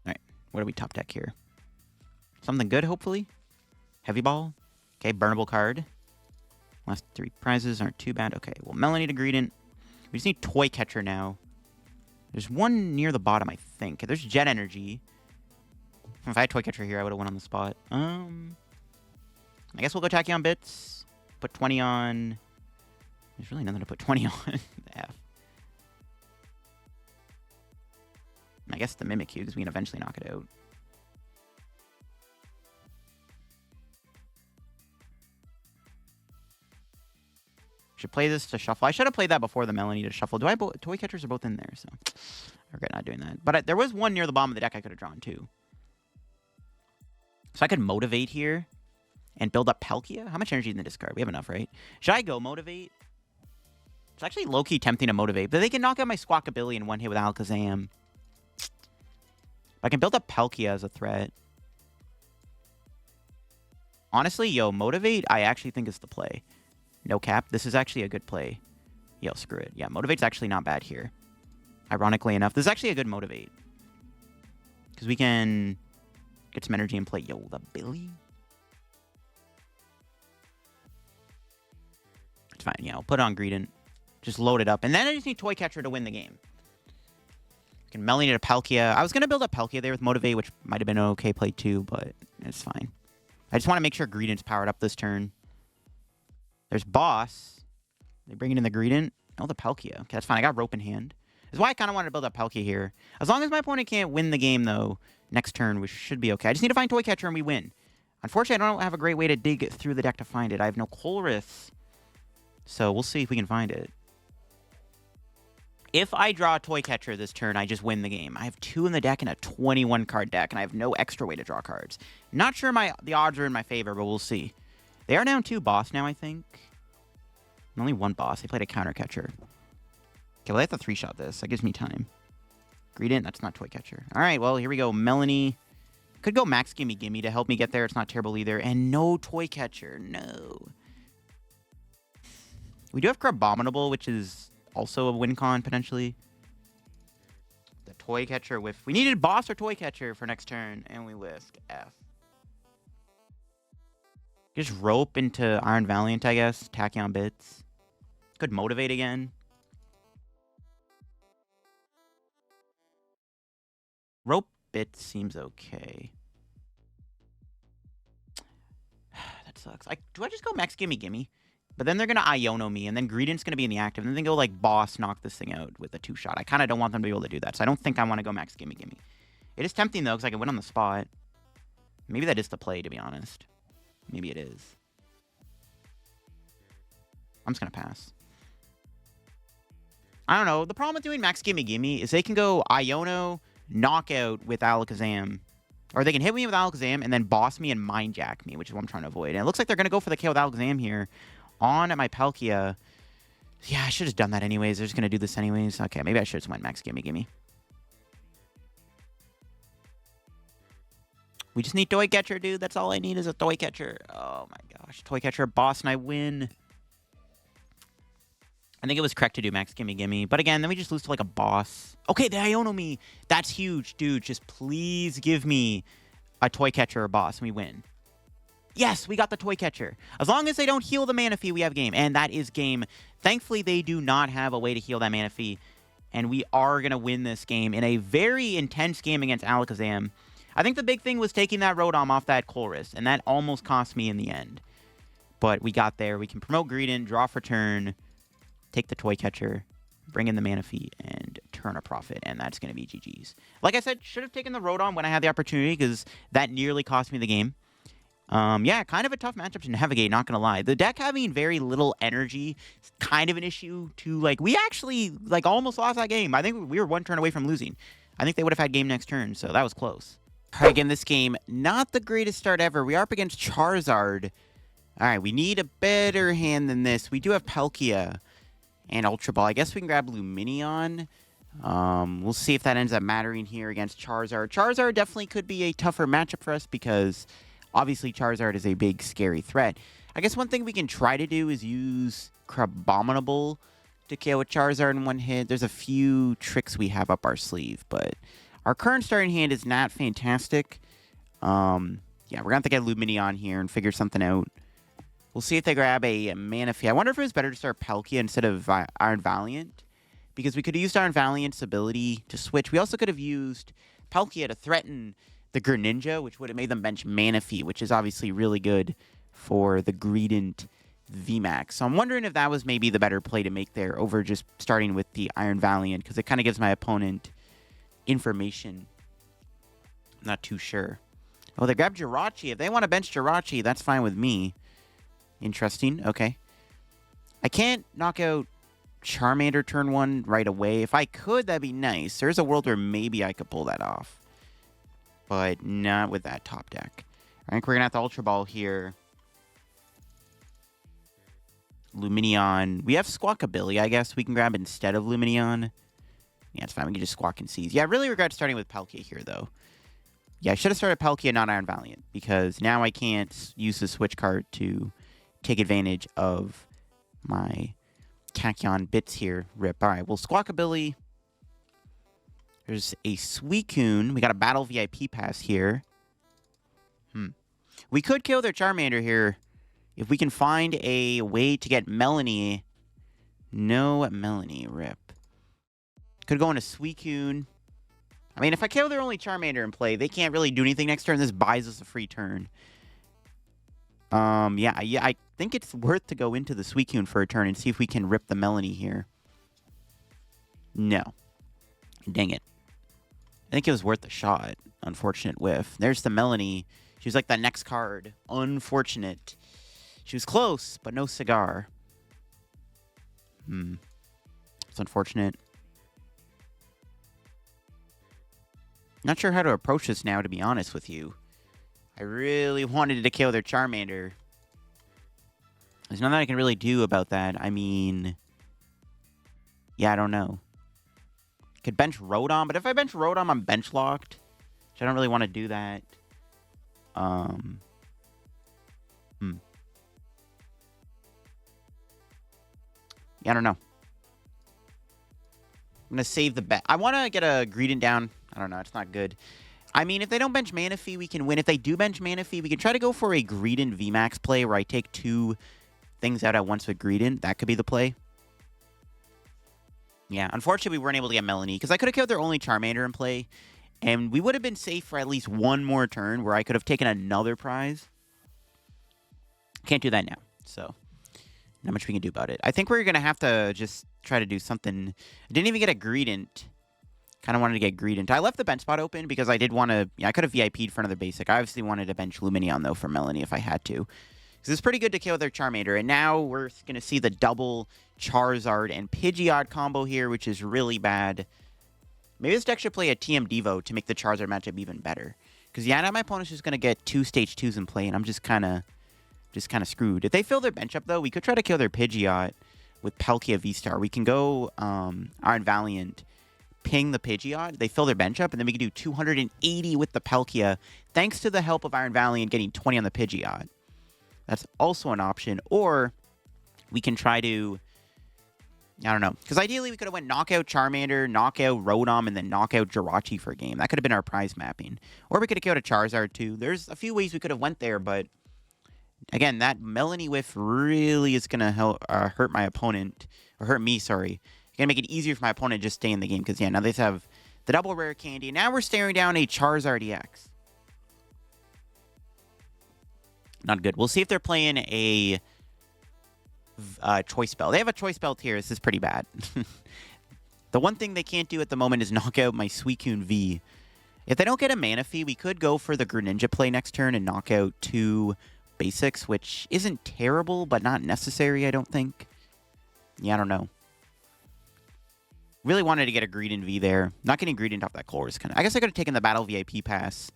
Alright, what do we top deck here? Something good, hopefully? Heavy Ball. Okay, burnable card. Last 3 prizes aren't too bad. Okay, well, Melony to Greedent. We just need Toy Catcher now. There's one near the bottom, I think. There's Jet Energy. If I had Toy Catcher here, I would have won on the spot. I guess we'll go Tachyon Bits. Put 20 on. There's really nothing to put 20 on. The F. I guess the Mimikyu, because we can eventually knock it out. Should play this to shuffle. I should have played that before the Melony to shuffle. Toy Catchers are both in there, so I regret not doing that. But there was one near the bottom of the deck I could have drawn, too. So I could Motivate here and build up Palkia. How much energy in the discard? We have enough, right? Should I go Motivate? It's actually low-key tempting to Motivate, but they can knock out my Squawkabilly in one hit with Alakazam. I can build up Palkia as a threat. Honestly, yo, Motivate, I actually think is the play. No cap. This is actually a good play. Yo, screw it. Yeah, Motivate's actually not bad here. Ironically enough, this is actually a good Motivate. Because we can get some energy and play. Yo, the Billy. It's fine. Yeah, I'll put it on Greedent. Just load it up. And then I just need Toy Catcher to win the game. I can Melony to Palkia. I was going to build up Palkia there with Motivate, which might have been an okay play too, but it's fine. I just want to make sure Greedent's powered up this turn. There's Boss. They bring it in the Greedent. Oh, the Palkia. Okay, that's fine. I got Rope in hand. That's why I kind of wanted to build up Palkia here. As long as my opponent can't win the game, though, next turn, we should be okay. I just need to find Toy Catcher and we win. Unfortunately, I don't have a great way to dig through the deck to find it. I have no Colress. So we'll see if we can find it. If I draw a Toy Catcher this turn, I just win the game. I have 2 in the deck and a 21 card deck, and I have no extra way to draw cards. Not sure the odds are in my favor, but we'll see. They are down 2 boss now, I think. Only 1 boss. They played a counter catcher. Okay, well, I have to 3-shot this. That gives me time. Greedent, that's not Toy Catcher. All right, well, here we go. Melony. Could go Max Gimme Gimme to help me get there. It's not terrible either. And no Toy Catcher. No. We do have Crabominable, which is also a win con, potentially. The Toy Catcher with... We needed boss or Toy Catcher for next turn, and we whisk F. Just rope into Iron Valiant, I guess. Tachyon Bits. Could motivate again. Rope Bits seems okay. That sucks. Do I just go Max Gimme Gimme? But then they're going to Iono me, and then Greedent's going to be in the active, and then they go, like, boss, knock this thing out with a 2-shot. I kind of don't want them to be able to do that, so I don't think I want to go Max Gimme Gimme. It is tempting, though, because I can win on the spot. Maybe that is the play, to be honest. Maybe it is. I'm just going to pass. I don't know. The problem with doing Max Gimme Gimme is they can go Iono, knockout with Alakazam. Or they can hit me with Alakazam and then boss me and Mind Jack me, which is what I'm trying to avoid. And it looks like they're going to go for the kill with Alakazam here on my Palkia. Yeah, I should have done that anyways. They're just going to do this anyways. Okay, maybe I should have just went Max Gimme Gimme. We just need Toy Catcher, dude. That's all I need is a Toy Catcher. Oh my gosh. Toy Catcher, boss, and I win. I think it was correct to do Max Gimme Gimme. But again, then we just lose to like a boss. Okay, they Iono me. That's huge, dude. Just please give me a Toy Catcher or boss, and we win. Yes, we got the Toy Catcher. As long as they don't heal the mana fee, we have game. And that is game. Thankfully, they do not have a way to heal that mana fee. And we are going to win this game in a very intense game against Alakazam. I think the big thing was taking that Rotom off that Colress. And that almost cost me in the end. But we got there. We can promote Greedent, draw for turn, take the Toy Catcher, bring in the mana fee, and turn a profit. And that's going to be GG's. Like I said, should have taken the Rotom when I had the opportunity because that nearly cost me the game. Yeah, kind of a tough matchup to navigate, not gonna lie. The deck having very little energy is kind of an issue to, like, we actually, like, almost lost that game. I think we were 1 turn away from losing. I think they would have had game next turn, so that was close. All right, again, this game, not the greatest start ever. We are up against Charizard. All right, we need a better hand than this. We do have Palkia and Ultra Ball. I guess we can grab Lumineon. We'll see if that ends up mattering here against Charizard. Charizard definitely could be a tougher matchup for us because... obviously, Charizard is a big, scary threat. I guess one thing we can try to do is use Crabominable to KO a Charizard in 1 hit. There's a few tricks we have up our sleeve, but our current starting hand is not fantastic. Yeah, we're going to have to get Lumineon here and figure something out. We'll see if they grab a mana fee. I wonder if it was better to start Palkia instead of Iron Valiant, because we could have used Iron Valiant's ability to switch. We also could have used Palkia to threaten the Greninja, which would have made them bench Mana Fee, which is obviously really good for the Greedent VMAX. So I'm wondering if that was maybe the better play to make there over just starting with the Iron Valiant, because it kind of gives my opponent information. I'm not too sure. Oh, they grabbed Jirachi. If they want to bench Jirachi, that's fine with me. Interesting. Okay. I can't knock out Charmander turn 1 right away. If I could, that'd be nice. There's a world where maybe I could pull that off. But not with that top deck. I think we're going to have to Ultra Ball here. Lumineon. We have Squawkabilly, I guess, we can grab instead of Lumineon. Yeah, it's fine. We can just Squawk and Seize. Yeah, I really regret starting with Palkia here, though. Yeah, I should have started Palkia, not Iron Valiant, because now I can't use the Switch Cart to take advantage of my Tachyon Bits here. Rip. All right, well, Squawkabilly... there's a Suicune. We got a Battle VIP Pass here. We could kill their Charmander here if we can find a way to get Melony. No Melony. Rip. Could go into Suicune. I mean, if I kill their only Charmander in play, they can't really do anything next turn. This buys us a free turn. Yeah, I think it's worth to go into the Suicune for a turn and see if we can rip the Melony here. No. Dang it. I think it was worth a shot. Unfortunate whiff. There's the Melony. She was like the next card. Unfortunate. She was close, but no cigar. It's unfortunate. Not sure how to approach this now, to be honest with you. I really wanted to KO their Charmander. There's nothing I can really do about that. I mean... Yeah, I don't know. Could bench Rotom, but if I bench Rotom, I'm bench locked. Which I don't really want to do that. Yeah, I don't know. I'm going to save the bet. I want to get a Greedent down. I don't know. It's not good. I mean, if they don't bench Manaphy, we can win. If they do bench Manaphy, we can try to go for a Greedent VMAX play where I take 2 things out at once with Greedent. That could be the play. Yeah, unfortunately, we weren't able to get Melony because I could have killed their only Charmander in play. And we would have been safe for at least one more turn where I could have taken another prize. Can't do that now. So, not much we can do about it. I think we're going to have to just try to do something. I didn't even get a Greedent. Kind of wanted to get Greedent. I left the bench spot open because I did want to... Yeah, I could have VIP'd for another basic. I obviously wanted to bench Lumineon, though, for Melony if I had to. Because it's pretty good to kill their Charmander. And now we're going to see the double Charizard and Pidgeot combo here, which is really bad. Maybe this deck should play a TM Devo to make the Charizard matchup even better. Because, yeah, now my opponent's just going to get 2 stage 2s in play, and I'm just kind of screwed. If they fill their bench up, though, we could try to kill their Pidgeot with Palkia V-STAR. We can go Iron Valiant, ping the Pidgeot, they fill their bench up, and then we can do 280 with the Palkia, thanks to the help of Iron Valiant getting 20 on the Pidgeot. That's also an option. Or we can try to... I don't know. Because ideally, we could have went knockout Charmander, knockout Rotom, and then knockout Jirachi for a game. That could have been our prize mapping. Or we could have killed a Charizard, too. There's a few ways we could have went there, but... Again, that Melony whiff really is going to hurt my opponent. Or hurt me, sorry. Going to make it easier for my opponent to just stay in the game. Because, yeah, now they have the double rare candy. Now we're staring down a Charizard EX. Not good. We'll see if they're playing a choice spell. They have a choice spell here. This is pretty bad. The one thing they can't do at the moment is knock out my Suicune V. If they don't get a Manaphy, we could go for the Greninja play next turn and knock out 2 basics, which isn't terrible, but not necessary, I don't think. Yeah, I don't know. Really wanted to get a Greedent V there. Not getting Greedent off that Colress kind of... I guess I could have taken the Battle VIP Pass.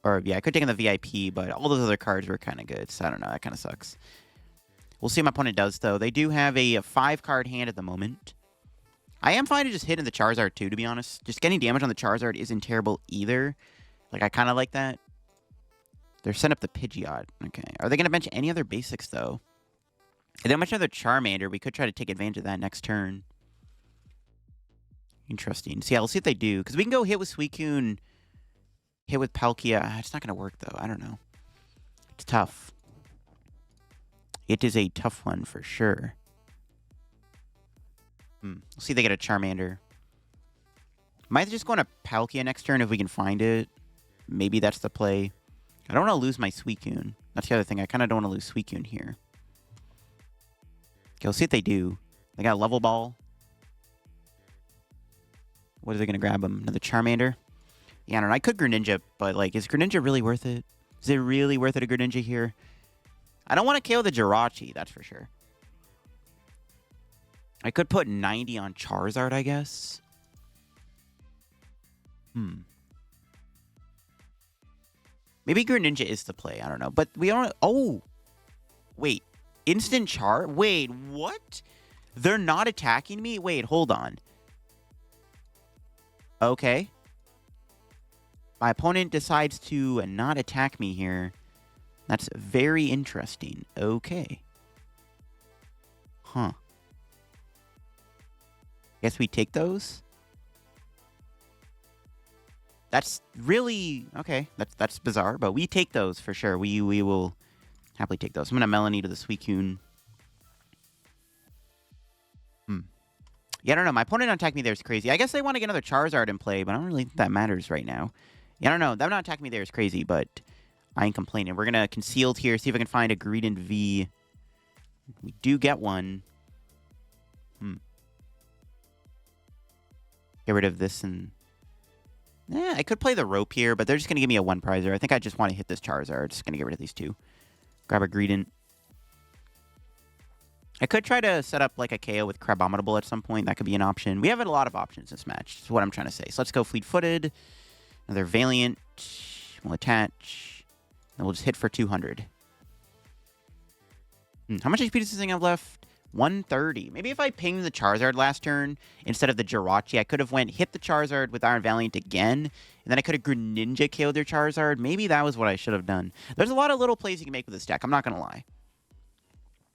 Or, yeah, I could have taken the VIP, but all those other cards were kind of good, so I don't know. That kind of sucks. We'll see what my opponent does, though. They do have a 5-card hand at the moment. I am fine to just hitting the Charizard, too, to be honest. Just getting damage on the Charizard isn't terrible either. Like, I kind of like that. They're setting up the Pidgeot. Okay. Are they going to bench any other basics, though? If they don't bench another Charmander, we could try to take advantage of that next turn. Interesting. So, yeah, we'll see if they do. Because we can go hit with Suicune, hit with Palkia. It's not going to work, though. I don't know. It's tough. It is a tough one for sure. We'll see if they get a Charmander. Might just go on a Palkia next turn if we can find it. Maybe that's the play. I don't want to lose my Suicune. That's the other thing. I kind of don't want to lose Suicune here. Okay, we'll see if they do. They got a Level Ball. What are they going to grab them? Another Charmander? Yeah, I don't know. I could Greninja, but, like, is Greninja really worth it? Is it really worth it, a Greninja here? I don't want to KO the Jirachi, that's for sure. I could put 90 on Charizard, I guess. Maybe Greninja is the play. I don't know. But we don't... Oh! Wait. Instant Char? Wait, what? They're not attacking me? Wait, hold on. Okay. My opponent decides to not attack me here. That's very interesting. Okay. Huh. Guess we take those? That's really... Okay, that's bizarre, but we take those for sure. We will happily take those. I'm going to Melony to the Suicune. Yeah, I don't know. My opponent not attacking me there is crazy. I guess they want to get another Charizard in play, but I don't really think that matters right now. Yeah, I don't know. Them not attacking me there is crazy, but I ain't complaining. We're going to Concealed here, see if I can find a Greedent V. We do get one. Get rid of this and... Yeah, I could play the Rope here, but they're just going to give me a 1-prizer. I think I just want to hit this Charizard. Just going to get rid of these 2. Grab a Greedent. I could try to set up like a KO with Crabominable at some point. That could be an option. We have a lot of options this match. That's what I'm trying to say. So let's go Fleet-Footed. Another Valiant. We'll attach. And we'll just hit for 200. How much HP does this thing have left? 130. Maybe if I pinged the Charizard last turn instead of the Jirachi, I could have hit the Charizard with Iron Valiant again, and then I could have Greninja KO'd their Charizard. Maybe that was what I should have done. There's a lot of little plays you can make with this deck. I'm not going to lie.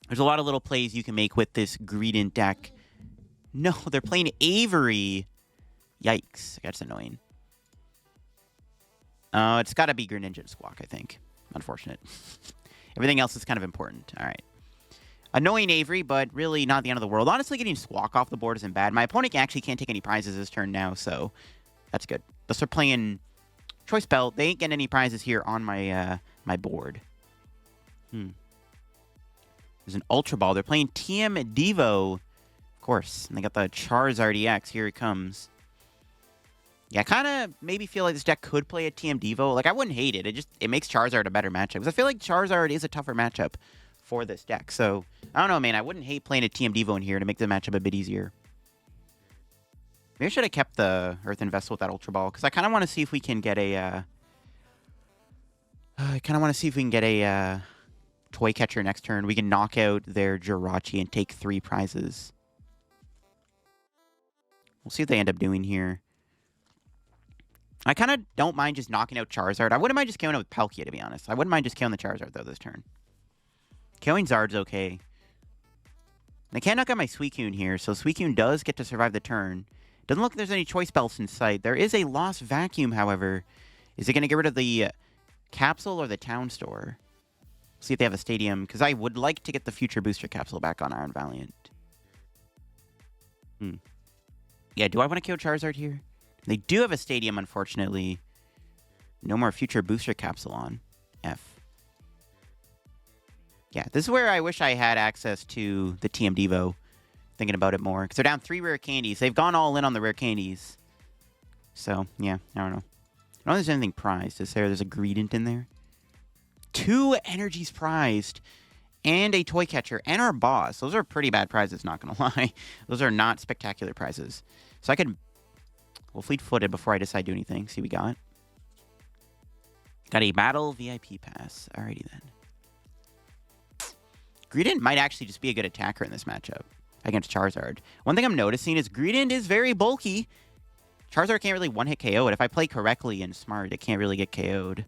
There's a lot of little plays you can make with this Greedent deck. No, they're playing Avery. Yikes. That's annoying. It's got to be Greninja and Squawk, I think. Unfortunate. Everything else is kind of important. All right. Annoying Avery, but really not the end of the world. Honestly, getting Squawk off the board isn't bad. My opponent actually can't take any prizes this turn now, so that's good. They'll start playing Choice Belt. They ain't getting any prizes here on my my board. There's an Ultra Ball. They're playing TM Devo, of course. And they got the Charizard EX. Here it comes. Yeah, I kind of maybe feel like this deck could play a TM Devo. Like, I wouldn't hate it. It makes Charizard a better matchup. Because I feel like Charizard is a tougher matchup for this deck. So, I don't know, man. I wouldn't hate playing a TM Devo in here to make the matchup a bit easier. Maybe I should have kept the Earthen Vessel with that Ultra Ball. Because I kind of want to see if we can get a... Toy Catcher next turn. We can knock out their Jirachi and take 3 prizes. We'll see what they end up doing here. I kind of don't mind just knocking out Charizard. I wouldn't mind just killing it with Palkia, to be honest. I wouldn't mind just killing the Charizard, though, this turn. Killing Zard's okay. I can't knock out my Suicune here, so Suicune does get to survive the turn. Doesn't look like there's any Choice Belts in sight. There is a Lost Vacuum, however. Is it going to get rid of the Capsule or the Town Store? See if they have a Stadium, because I would like to get the Future Booster Capsule back on Iron Valiant. Yeah, do I want to kill Charizard here? They do have a Stadium, unfortunately. No more Future Booster Capsule on. F. Yeah, this is where I wish I had access to the TM Devo. Thinking about it more. Because they're down 3 rare candies. They've gone all in on the rare candies. So, yeah, I don't know. I don't know if there's anything prized. There's a Greedent in there. 2 energies prized. And a Toy Catcher. And our boss. Those are pretty bad prizes, not going to lie. Those are not spectacular prizes. So I could... We'll fleet-footed before I decide to do anything. See what we got. Got a Battle VIP Pass. Alrighty then. Greedent might actually just be a good attacker in this matchup against Charizard. One thing I'm noticing is Greedent is very bulky. Charizard can't really one-hit KO it. If I play correctly and smart, it can't really get KO'd.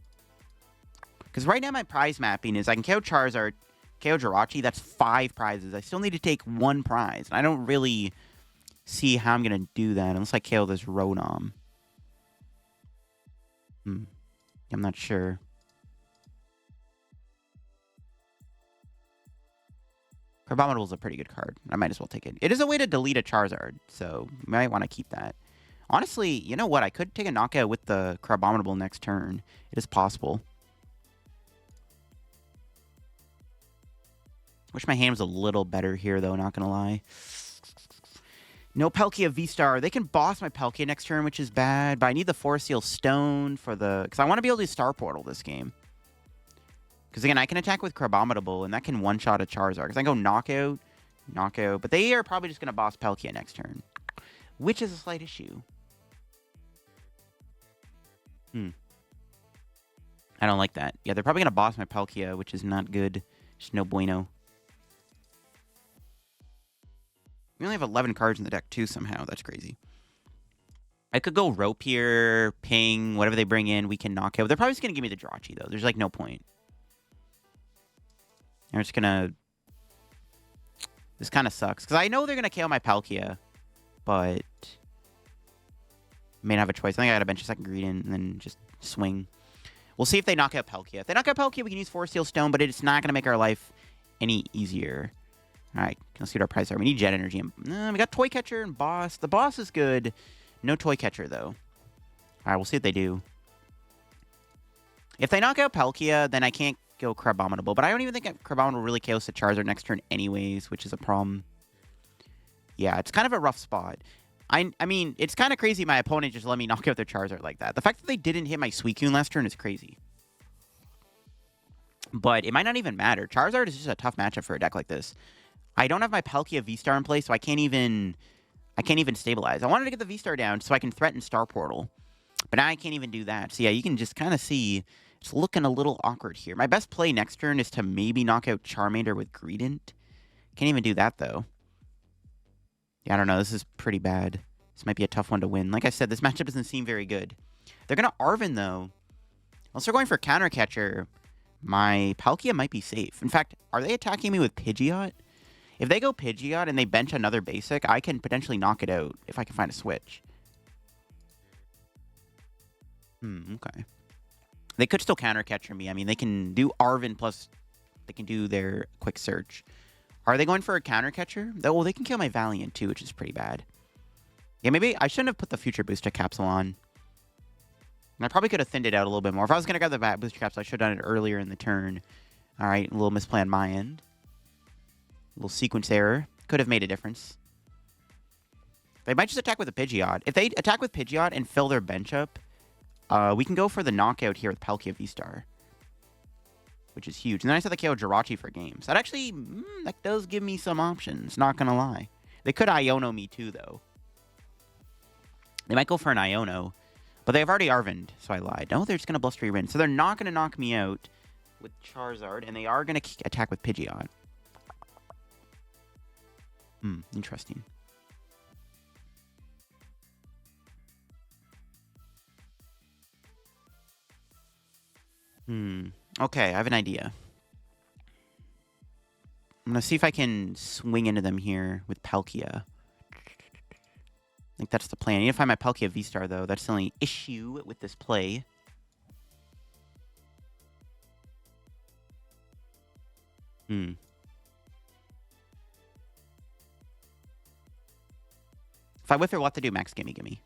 Because right now my prize mapping is I can KO Charizard, KO Jirachi. That's 5 prizes. I still need to take 1 prize. And I don't really see how I'm going to do that unless I KO this Rotom. I'm not sure. Crabominable is a pretty good card. I might as well take it. It is a way to delete a Charizard, so you might want to keep that. Honestly, you know what? I could take a knockout with the Crabominable next turn. It is possible. Wish my hand was a little better here, though, not going to lie. No Palkia V-STAR. They can boss my Palkia next turn, which is bad, but I need the Forest Seal Stone for the... Because I want to be able to Star Portal this game. Because, again, I can attack with Crabominable, and that can one-shot a Charizard. Because I can go knockout, knockout. But they are probably just going to boss Palkia next turn. Which is a slight issue. I don't like that. Yeah, they're probably going to boss my Palkia, which is not good. Just no bueno. We only have 11 cards in the deck, too, somehow. That's crazy. I could go Rope here, Ping, whatever they bring in, we can knock out. They're probably just going to give me the Jirachi, though. There's, like, no point. They're just going to... This kind of sucks. Because I know they're going to KO my Palkia, but... May not have a choice. I think I got to bench a second Greedent and then just swing. We'll see if they knock out Palkia. If they knock out Palkia, we can use Forest Seal Stone, but it's not going to make our life any easier. All right, let's see what our prices are. We need Jet Energy. We got Toy Catcher and Boss. The Boss is good. No Toy Catcher, though. All right, we'll see what they do. If they knock out Palkia, then I can't go Crabominable. But I don't even think Crabominable really KOs the Charizard next turn anyways, which is a problem. Yeah, it's kind of a rough spot. I mean, it's kind of crazy my opponent just let me knock out their Charizard like that. The fact that they didn't hit my Suicune last turn is crazy. But it might not even matter. Charizard is just a tough matchup for a deck like this. I don't have my Palkia V-STAR in place, so I can't even stabilize. I wanted to get the V-STAR down so I can threaten Star Portal. But now I can't even do that. So yeah, you can just kind of see it's looking a little awkward here. My best play next turn is to maybe knock out Charmander with Greedent. Can't even do that, though. Yeah, I don't know. This is pretty bad. This might be a tough one to win. Like I said, this matchup doesn't seem very good. They're going to Arven, though. Unless they're going for Counter Catcher, my Palkia might be safe. In fact, are they attacking me with Pidgeot? If they go Pidgeot and they bench another basic, I can potentially knock it out if I can find a switch. Okay. They could still Counter Catcher me. I mean, they can do Arven plus they can do their Quick Search. Are they going for a Counter Catcher? Oh, they can kill my Valiant, too, which is pretty bad. Yeah, maybe I shouldn't have put the Future Booster Capsule on. And I probably could have thinned it out a little bit more. If I was going to grab the Booster Capsule, I should have done it earlier in the turn. All right, a little misplay on my end. A little sequence error. Could have made a difference. They might just attack with a Pidgeot. If they attack with Pidgeot and fill their bench up, we can go for the knockout here with Palkia V-STAR, which is huge. And then I said the KO Jirachi for games. That actually, that does give me some options, not going to lie. They could Iono me too, though. They might go for an Iono, but they've already Arvened, so I lied. No, they're just going to Blustery Wind. So they're not going to knock me out with Charizard, and they are going to attack with Pidgeot. Interesting. Okay, I have an idea. I'm going to see if I can swing into them here with Palkia. I think that's the plan. I need to find my Palkia V-STAR, though. That's the only issue with this play. If I whiff it, what to do? Max, gimme, gimme.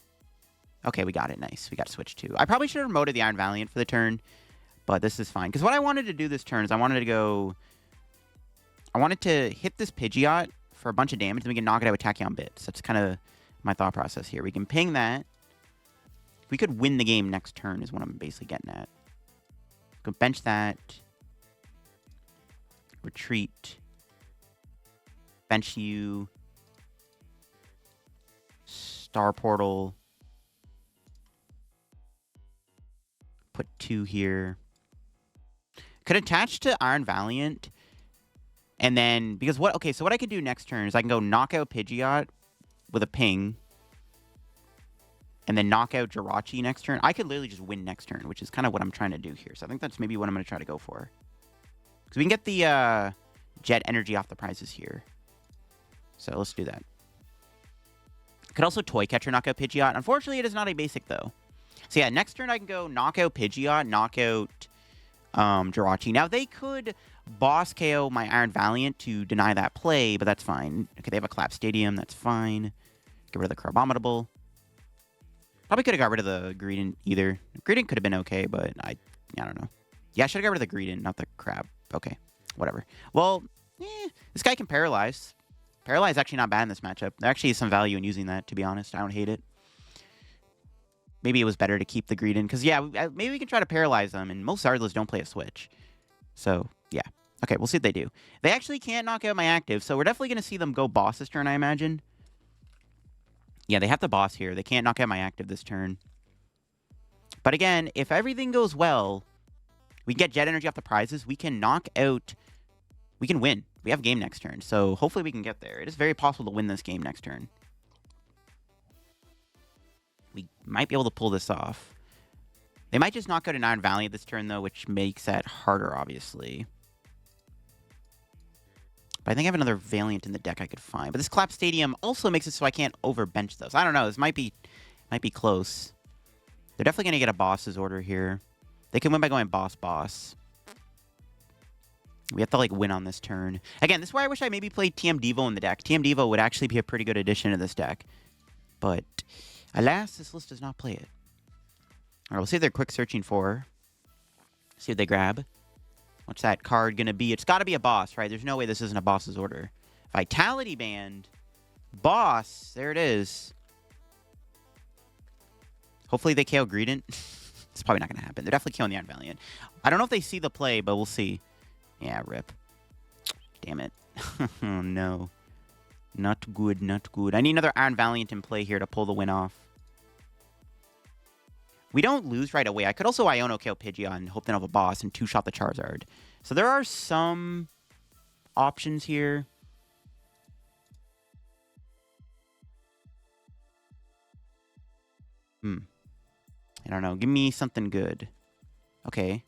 Okay, we got it. Nice. We got Switch 2. I probably should have remoted the Iron Valiant for the turn, but this is fine. Because what I wanted to do this turn is I wanted to go... I wanted to hit this Pidgeot for a bunch of damage, then we can knock it out with Tachyon Bits. That's kind of my thought process here. We can ping that. We could win the game next turn is what I'm basically getting at. Go bench that. Retreat. Bench you. Star Portal. Put 2 here. Could attach to Iron Valiant. And then, because what, okay, so what I could do next turn is I can go knock out Pidgeot with a ping. And then knock out Jirachi next turn. I could literally just win next turn, which is kind of what I'm trying to do here. So I think that's maybe what I'm going to try to go for. Because we can get the Jet Energy off the prizes here. So let's do that. Could also Toy Catcher knock out Pidgeot. Unfortunately, it is not a basic, though. So yeah, next turn I can go knock out Pidgeot, knock out Jirachi. Now, they could boss KO my Iron Valiant to deny that play, but that's fine. Okay, they have a Collapse Stadium. That's fine. Get rid of the Crabominable. Probably could have got rid of the Greedent either. Greedent could have been okay, but I don't know. Yeah, I should have got rid of the Greedent, not the Crab. Okay, whatever. Well, this guy can Paralyze. Paralyze is actually not bad in this matchup. There actually is some value in using that, to be honest. I don't hate it. Maybe it was better to keep the Greedent, because, yeah, maybe we can try to Paralyze them, and most Zardlas don't play a Switch. So, yeah. Okay, we'll see what they do. They actually can't knock out my active, so we're definitely going to see them go boss this turn, I imagine. Yeah, they have the boss here. They can't knock out my active this turn. But again, if everything goes well, we get Jet Energy off the prizes. We can knock out... We can win. We have game next turn. So hopefully we can get there. It is very possible to win this game next turn. We might be able to pull this off. They might just knock out an Iron Valiant this turn, though, which makes that harder, obviously. But I think I have another Valiant in the deck I could find. But this Collapse Stadium also makes it so I can't overbench those. I don't know. This might be close. They're definitely going to get a boss's order here. They can win by going boss. We have to, like, win on this turn. Again, this is why I wish I maybe played TM Devo in the deck. TM Devo would actually be a pretty good addition to this deck. But, alas, this list does not play it. All right, we'll see if they're quick searching for. See what they grab. What's that card going to be? It's got to be a boss, right? There's no way this isn't a boss's order. Vitality Band. Boss. There it is. Hopefully they KO Greedent. It's probably not going to happen. They're definitely killing the Iron Valiant. I don't know if they see the play, but we'll see. Yeah, rip. Damn it. Oh, no. Not good, not good. I need another Iron Valiant in play here to pull the win off. We don't lose right away. I could also Iono KO Pidgeot and hope they don't have a boss and two-shot the Charizard. So there are some options here. I don't know. Give me something good. Okay.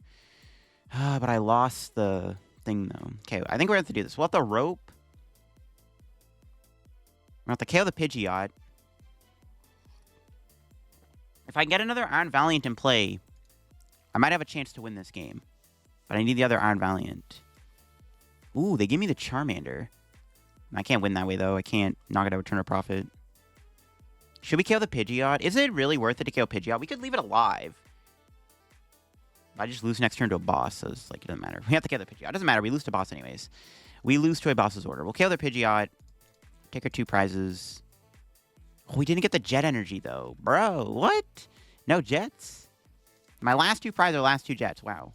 But I lost the thing, though. Okay, I think we're going to have to do this. We'll have to rope. We're going to have to KO the Pidgeot. If I can get another Iron Valiant in play, I might have a chance to win this game. But I need the other Iron Valiant. Ooh, they give me the Charmander. I can't win that way, though. I can't knock it out with Turn of Profit. Should we KO the Pidgeot? Is it really worth it to KO Pidgeot? We could leave it alive. I just lose next turn to a boss, so it's like, it doesn't matter. We have to KO the Pidgeot. It doesn't matter. We lose to boss anyways. We lose to a boss's order. We'll KO the Pidgeot. Take our 2 prizes. Oh, we didn't get the Jet Energy, though. Bro, what? No Jets? My last 2 prizes are last 2 Jets. Wow.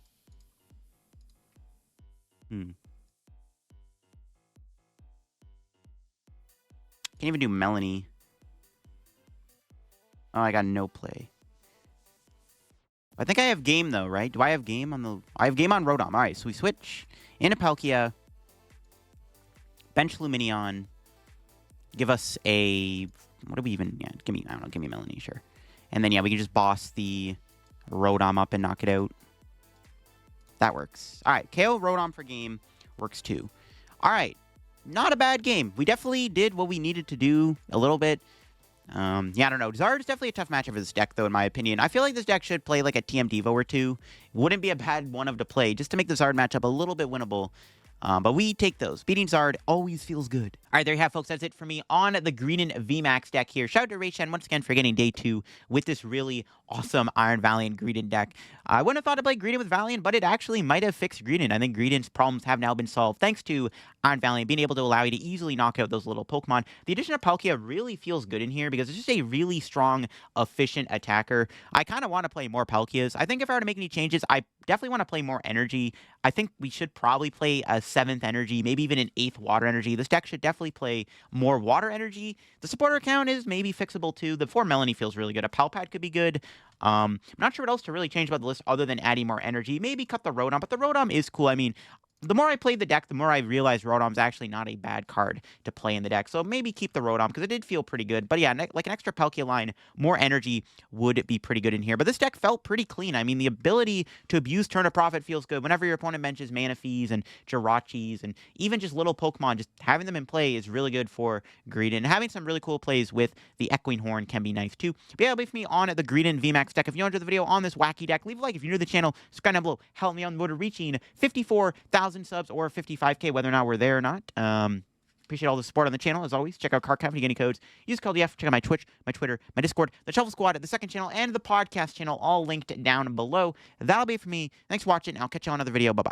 Can't even do Melony. Oh, I got no play. I think I have game, though, right? Do I have game on the... I have game on Rotom. All right, so we switch into Palkia. Bench Lumineon. Give us a... What do we even... Yeah, give me... I don't know. Give me Melony, sure. And then, yeah, we can just boss the Rotom up and knock it out. That works. All right, KO Rotom for game. Works, too. All right. Not a bad game. We definitely did what we needed to do a little bit. Yeah, I don't know. Zard is definitely a tough matchup for this deck, though, in my opinion. I feel like this deck should play like a TM Devo or 2. Wouldn't be a bad one of to play, just to make the Zard matchup a little bit winnable. But we take those. Beating Zard always feels good. All right, there you have, folks. That's it for me on the Greedent VMAX deck here. Shout out to Ray Chen once again for getting day 2 with this really awesome Iron Valiant Greedent deck. I wouldn't have thought to play Greedent with Valiant, but it actually might have fixed Greedent. I think Greedent's problems have now been solved thanks to Iron Valiant being able to allow you to easily knock out those little Pokemon. The addition of Palkia really feels good in here because it's just a really strong, efficient attacker. I kind of want to play more Palkias. I think if I were to make any changes, I definitely want to play more energy. I think we should probably play a 7th energy, maybe even an 8th water energy. This deck should definitely play more water energy. The supporter account is maybe fixable too. The 4 Melony feels really good. A Palpad could be good. I'm not sure what else to really change about the list other than adding more energy. Maybe cut the Rotom, but the Rotom is cool. I mean, the more I played the deck, the more I realized Rotom's actually not a bad card to play in the deck. So maybe keep the Rotom, because it did feel pretty good. But yeah, like an extra Palkia line, more energy would be pretty good in here. But this deck felt pretty clean. I mean, the ability to abuse Turn of Profit feels good. Whenever your opponent benches Manaphy's and Jirachis and even just little Pokemon, just having them in play is really good for Greedent. And having some really cool plays with the Echoing Horn can be nice too. But yeah, that'll be for me on the Greedent VMAX deck. If you enjoyed the video on this wacky deck, leave a like. If you're new to the channel, subscribe down below. Help me on the road to reaching 54,000 subs or 55K, whether or not we're there or not. Appreciate all the support on the channel. As always, check out Card Cap if you get any codes. Use code DF. Check out my Twitch, my Twitter, my Discord, the Shuffle Squad, the second channel, and the podcast channel, all linked down below. That'll be it for me. Thanks for watching. I'll catch you on another video. Bye-bye.